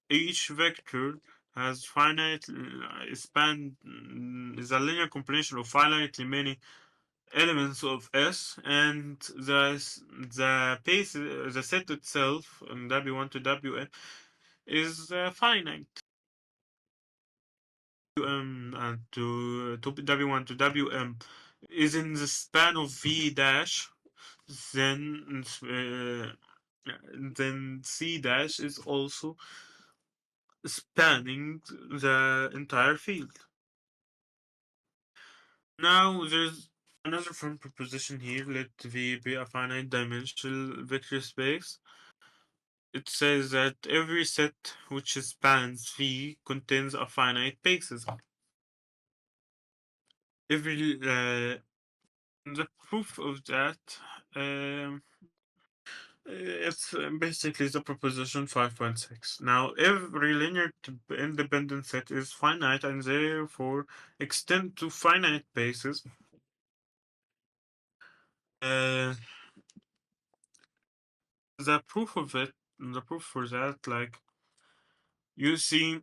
each vector has finite span is a linear combination of finitely many elements of S, and the base the set itself in W1 to Wn is finite. And to W1 to Wm is in the span of V dash, then C dash is also spanning the entire field. Now there's another fun proposition here. Let V be a finite dimensional vector space. It says that every set which spans V contains a finite basis. Every the proof of that, um, It's basically the proposition 5.6. Now, every linear independent set is finite and therefore extend to finite bases. Uh, the proof of it, the proof for that, like you see,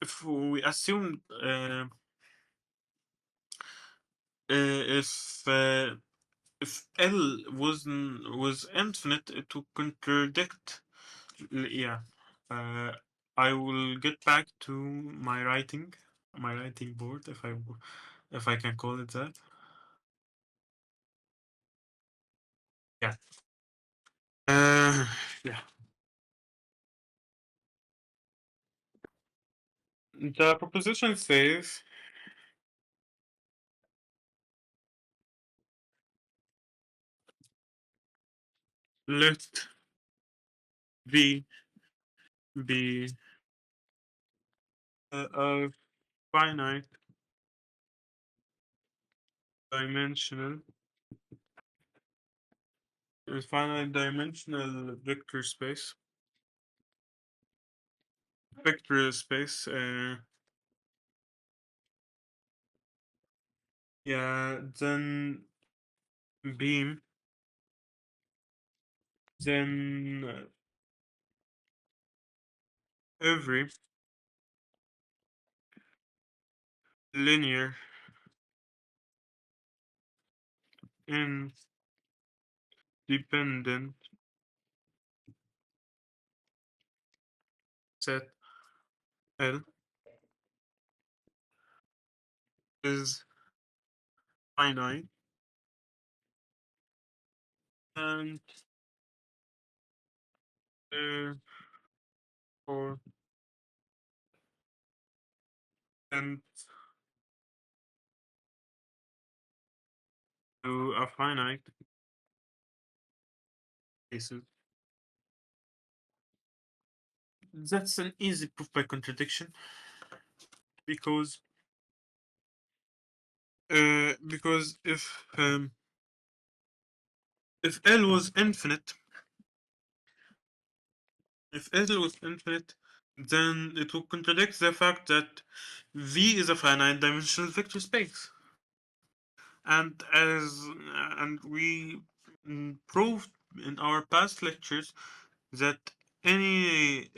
if we assume if if L was infinite, it would contradict. Yeah, uh, I will get back to my writing board, if I can call it that. Yeah. Uh, yeah. The proposition says let V be a finite dimensional finite dimensional vector space. Yeah, then beam, then every linear independent set L is finite and therefore tend to a finite basis. That's an easy proof by contradiction because if L was infinite, if L was infinite, then it would contradict the fact that V is a finite dimensional vector space. And we proved in our past lectures that any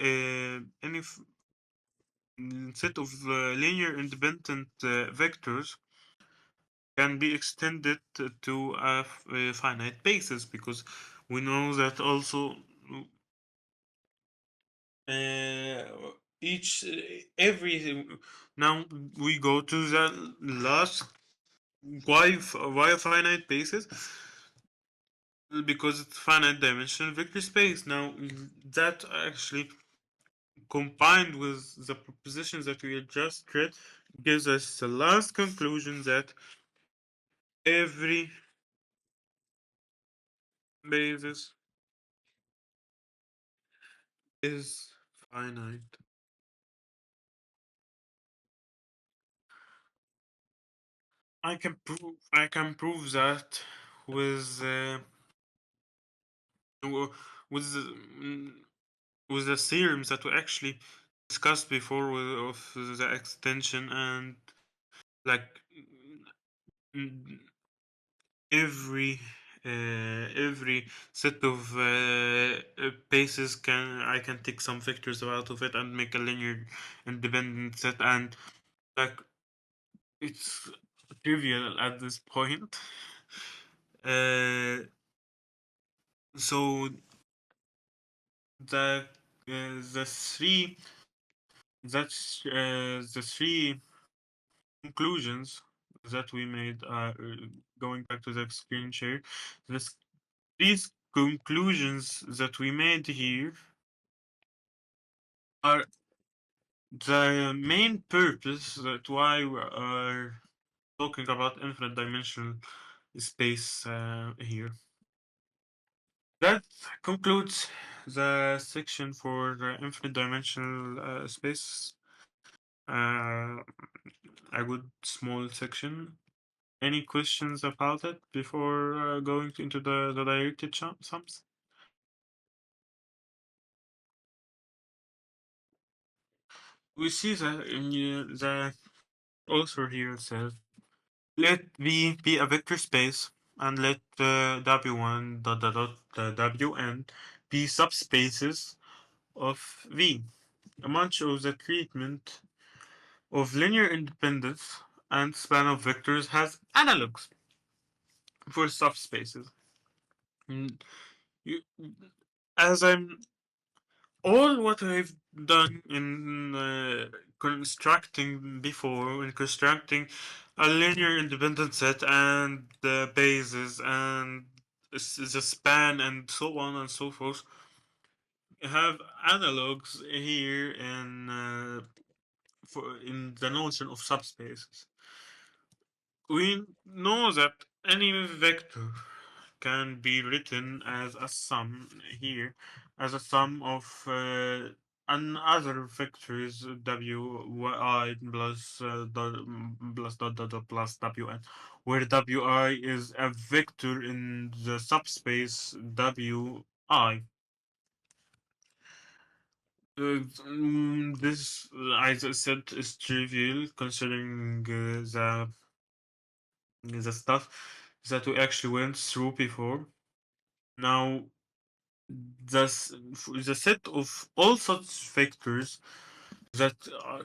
set of linear independent vectors can be extended to a finite basis, because we know that also uh, each every now we go to the last why finite basis, because it's finite dimensional vector space. Now that actually combined with the propositions that we had just read gives us the last conclusion that every basis is finite. I can prove that with w- with the, with the theorems that we actually discussed before of the extension, and like mm, every set of bases I can take some vectors out of it and make a linear independent set, and like it's trivial at this point. uh, so the the three that's the three conclusions that we made, going back to the screen share, this these conclusions that we made here are the main purpose that why we are talking about infinite dimensional space here. That concludes the section for the infinite dimensional space. A good small section. Any questions about it before going into the directed sums? We see that in the author here says, let V be a vector space and let W1 Wn be subspaces of V. Much of the treatment of linear independence and span of vectors has analogs for subspaces. Mm, you, as I'm all what I've done in constructing before, in constructing a linear independent set and the bases and the span and so on and so forth, have analogs here in the notion of subspaces. We know that any vector can be written as a sum here, as a sum of another vectors wi plus plus plus wn, where wi is a vector in the subspace wi. This, as I said, is trivial considering the stuff that we actually went through before. Now, the set of all such vectors that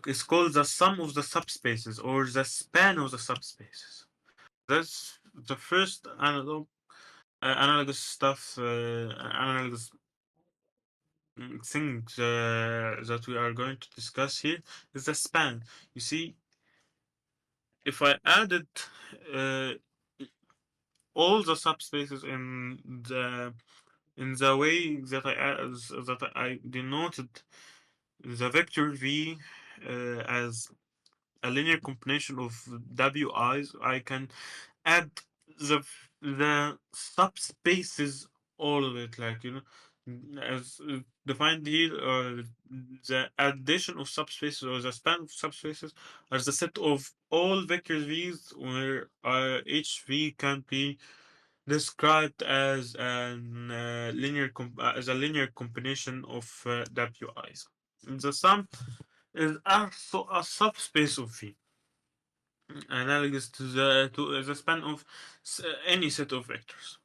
is called the sum of the subspaces or the span of the subspaces. That's the first analogous stuff, analogous thing that we are going to discuss here is the span. You see, if I added uh, all the subspaces in the way that I denoted the vector v as a linear combination of wi's, I can add the subspaces, all of it, like as defined here. The addition of subspaces or the span of subspaces are the set of all vectors v's where each v can be described as an as a linear combination of wi's. The sum is also a subspace of V, analogous to the span of any set of vectors.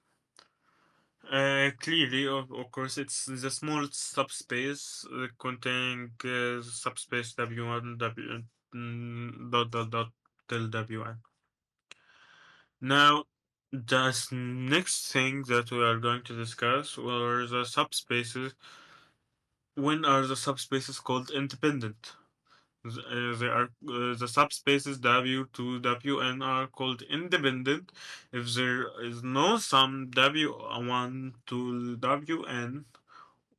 Clearly, of course, it's the small subspace containing subspace W1 dot till Wn. Now, the next thing that we are going to discuss are the subspaces. When are the subspaces called independent? They are the subspaces W2 Wn are called independent if there is no sum W1 to Wn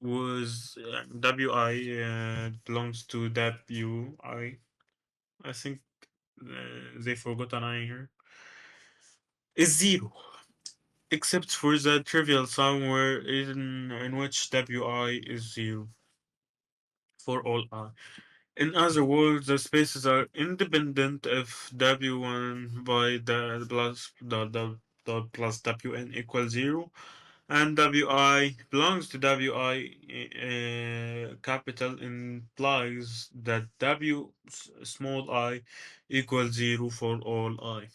was Wi belongs to Wi. I think they forgot an I here. Is zero, except for the trivial sum where in which Wi is zero for all I. In other words, the spaces are independent if W1 by the plus dot plus Wn equals 0 and Wi belongs to Wi capital implies that W small I equals 0 for all I.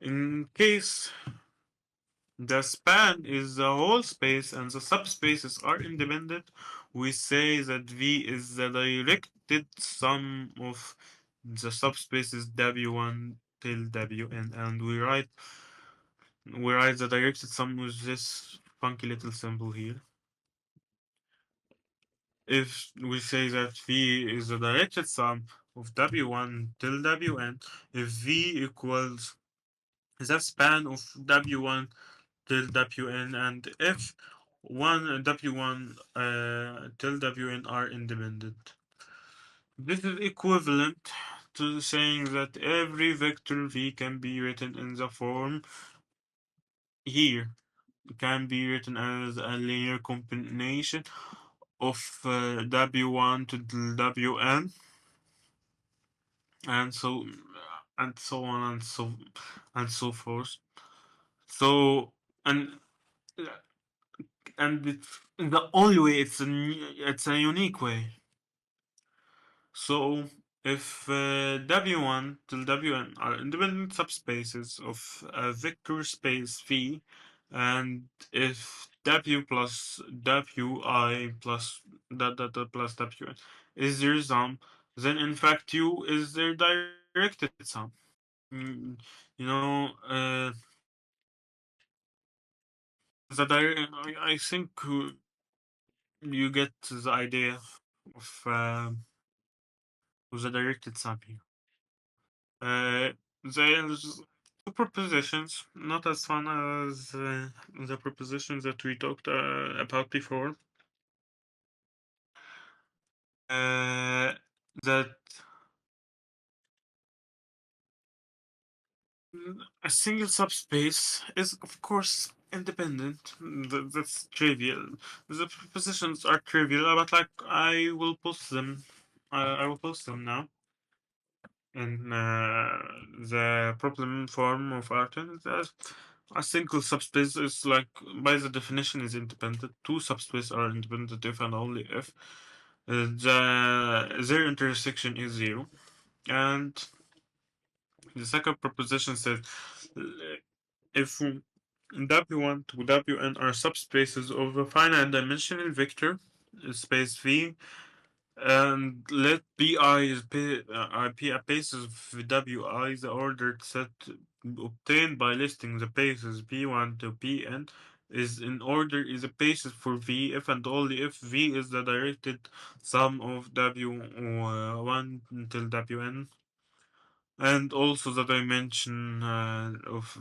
In case the span is the whole space and the subspaces are independent, we say that V is the directed sum of the subspaces W1 till Wn, and we write the directed sum with this funky little symbol here. If we say that V is the directed sum of W1 till Wn, if V equals the span of W1 till Wn, and if W1 till Wn are independent. This is equivalent to saying that every vector V can be written in the form here. It can be written as a linear combination of W1 to Wn, and so and so on and so forth. So and it's the only way. It's a unique way. So if W1 till Wn are independent subspaces of a vector space V, and if W plus Wi plus plus Wn is their sum, then in fact U is their directed sum. Mm, you know, I think you get the idea of the directed sum here. There's two propositions, not as fun as the propositions that we talked about before. That a single subspace is, of course, independent. That's trivial. The propositions are trivial, but like I will post them. I will post them now in the problem form of Artin. A single subspace is like, by the definition, is independent. Two subspaces are independent if and only if their intersection is zero. And the second proposition says if W1 to Wn are subspaces of a finite dimensional vector space V, and let Bi is a basis of Wi, the ordered set obtained by listing the bases P1 to Pn is in order is a basis for V if and only if V is the directed sum of W1 until Wn, and also the dimension of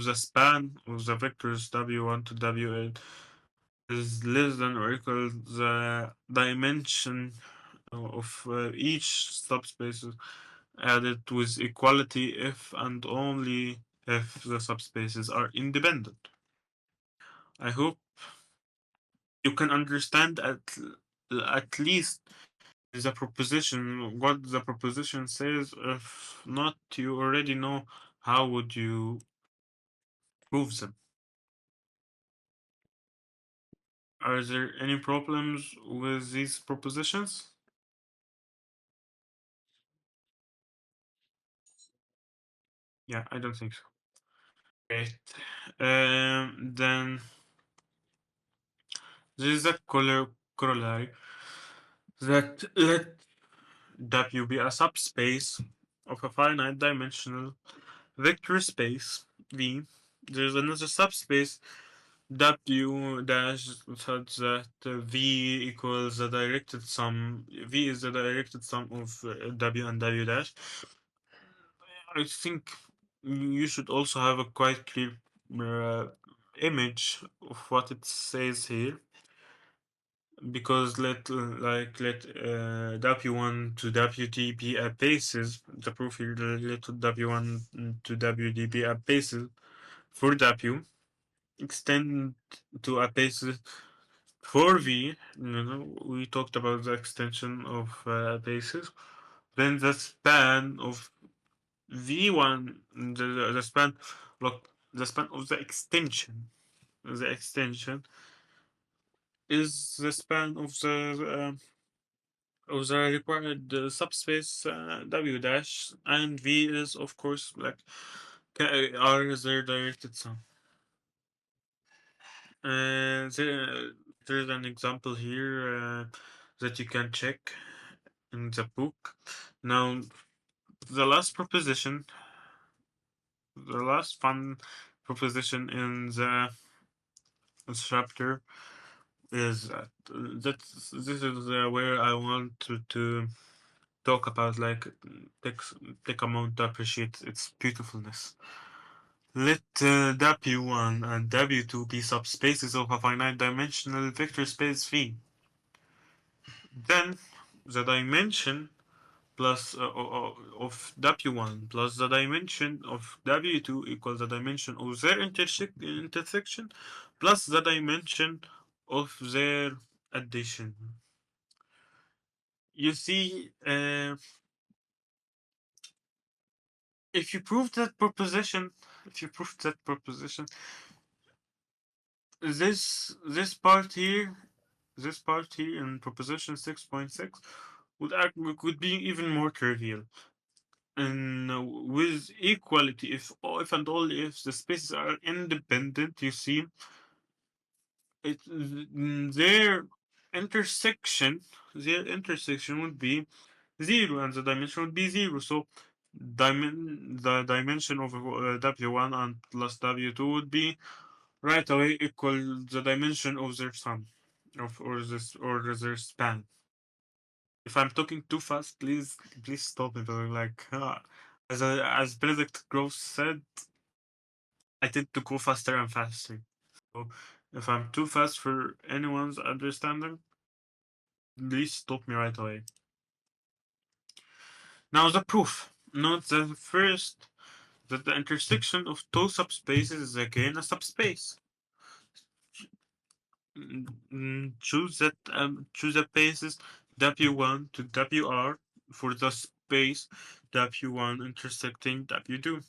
the span of the vectors W1 to Wn is less than or equal the dimension of each subspace added with equality if and only if the subspaces are independent. I hope you can understand at least the proposition, what the proposition says. If not, you already know how would you prove them. Are there any problems with these propositions? Yeah, I don't think so. Great. Then there is a corollary that let W be a subspace of a finite dimensional vector space V. There's another subspace W dash such that V equals the directed sum. V is the directed sum of W and W dash. I think you should also have a quite clear uh, image of what it says here, because let W1 to WD be a basis. The proof here, let W1 to WD be a basis for W, extend to a basis for V. We talked about the extension of basis. Then the span of V1, the span, look, the span of the extension. The extension is the span of the required subspace W dash, and V is, of course, like R is their directed sum. There's an example here that you can check in the book. Now, the last proposition, the last fun proposition in the chapter is this is where I want to talk about, like, take a moment to appreciate its beautifulness. Let W1 and W2 be subspaces of a finite dimensional vector space V. Then the dimension plus of W1 plus the dimension of W2 equals the dimension of their intersection plus the dimension of their addition. You see, if you prove that proposition, this part here, in proposition 6.6 would be even more trivial. And with equality, if and only if the spaces are independent, you see, their intersection, would be 0, and the dimension would be 0. So the dimension of W1 and plus W2 would be right away equal the dimension of their sum, or their span. If I'm talking too fast, please stop me. But like, as Benedict Gross said, I tend to go faster and faster. So if I'm too fast for anyone's understanding, please stop me right away. Now the proof. Note that first that the intersection of two subspaces is again a subspace. Choose the basis W1 to WR for the space W1 intersecting W2.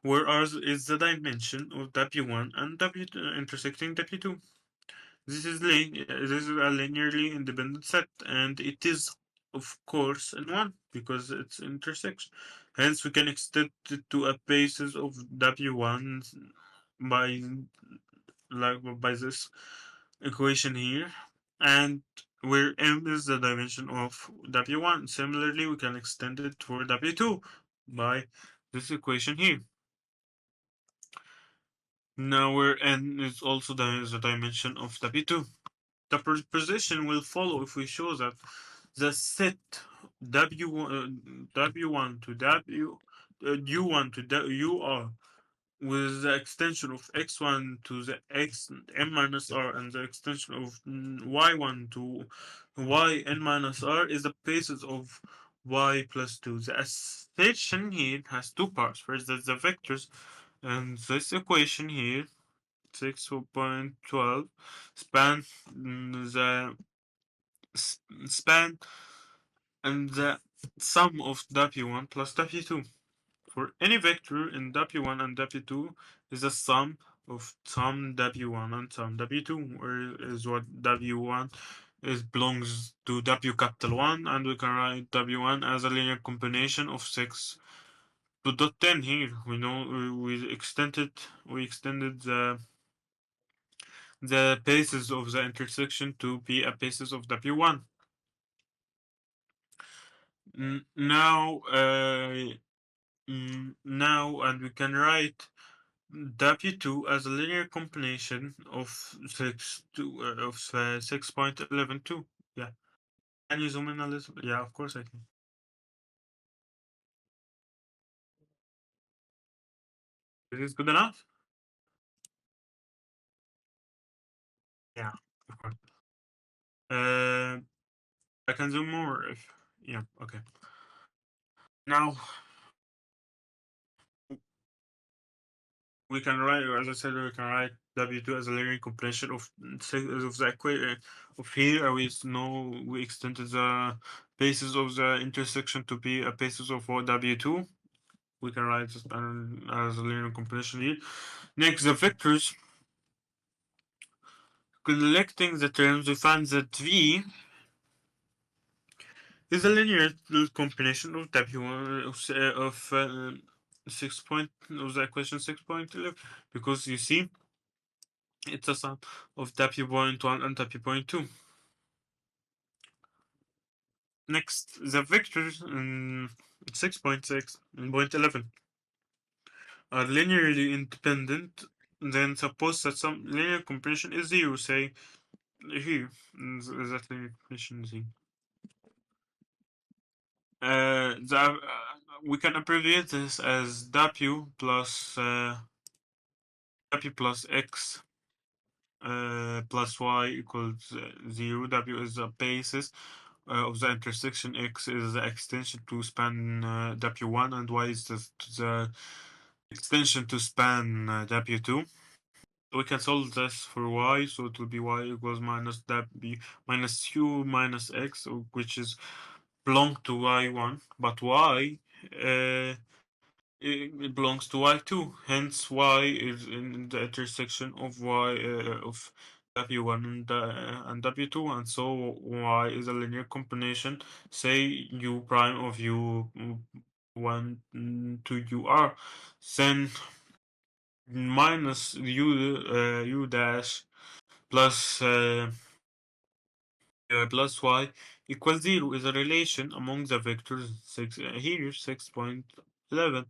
Whereas is the dimension of W1 and W2 intersecting W2. This is a linearly independent set, and it is of course in one because it's intersection. Hence, we can extend it to a basis of W1 by by this equation here, and where m is the dimension of W1. Similarly, we can extend it for W2 by this equation here. Now where n is also the dimension of W2. The proposition will follow if we show that the set W1 to U1 to UR with the extension of x1 to the x n minus r and the extension of y1 to y n minus r is the basis of y plus 2. The assertion here has two parts. First, that's the vectors, and this equation here 6.12 span the span and the sum of W1 plus W2. For any vector in W1 and W2 is the sum of some W1 and some W2, where is what W1 is belongs to W capital 1, and we can write W1 as a linear combination of 6 to dot 10 here. We know we extended the basis of the intersection to be a basis of W1. Now, and we can write W2 as a linear combination of 6.11 too. Yeah. Can you zoom in a little? Yeah, of course I can. Is this good enough? Yeah, of course. I can zoom more if, yeah, okay. Now we can write, as I said, we can write W2 as a linear combination of the equation of here. We know we extended the basis of the intersection to be a basis of W2. We can write this as a linear combination here. Next, the vectors. Collecting the terms, we find that V is a linear combination of W1 of 6 point of the equation 6.11, because you see it's a sum of W.1 and W.2. Next, the vectors in 6.6 and 0.11 are linearly independent. Then suppose that some linear combination is 0, say here, that linear combination is 0. We can abbreviate this as W plus X plus Y equals 0. W is the basis of the intersection. X is the extension to span W1, and Y is the extension to span W2. We can solve this for Y, so it will be Y equals minus W minus U minus X, which is belong to Y1, but Y it belongs to y2. Hence, y is in the intersection of y of w1 and w2, and so y is a linear combination. Say u prime of u1 to ur, then minus u dash plus plus y equals 0 is a relation among the vectors here 6.11,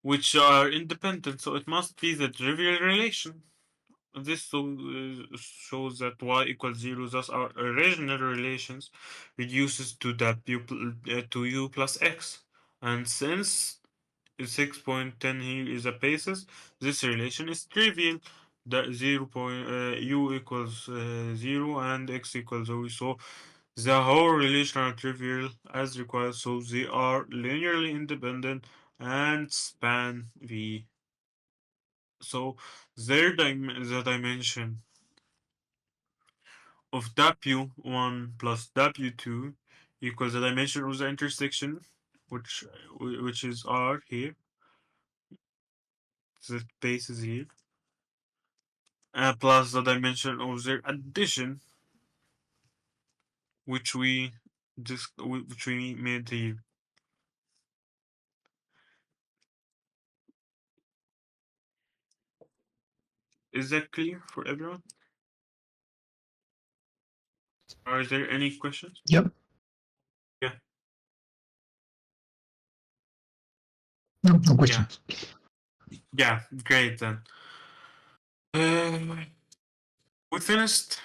which are independent, so it must be the trivial relation. This shows that y equals 0, thus our original relations reduces to to u plus x. And since 6.10 here is a basis, this relation is trivial. That 0 u equals 0 and x equals 0. So the whole relation are trivial as required, so they are linearly independent and span V. So the dimension of W1 plus W2 equals the dimension of the intersection, which is R here. The base is here. Plus the dimension of their addition, which we made here. Is that clear for everyone? Are there any questions? Yep. Yeah. No questions. Yeah, great then. We finished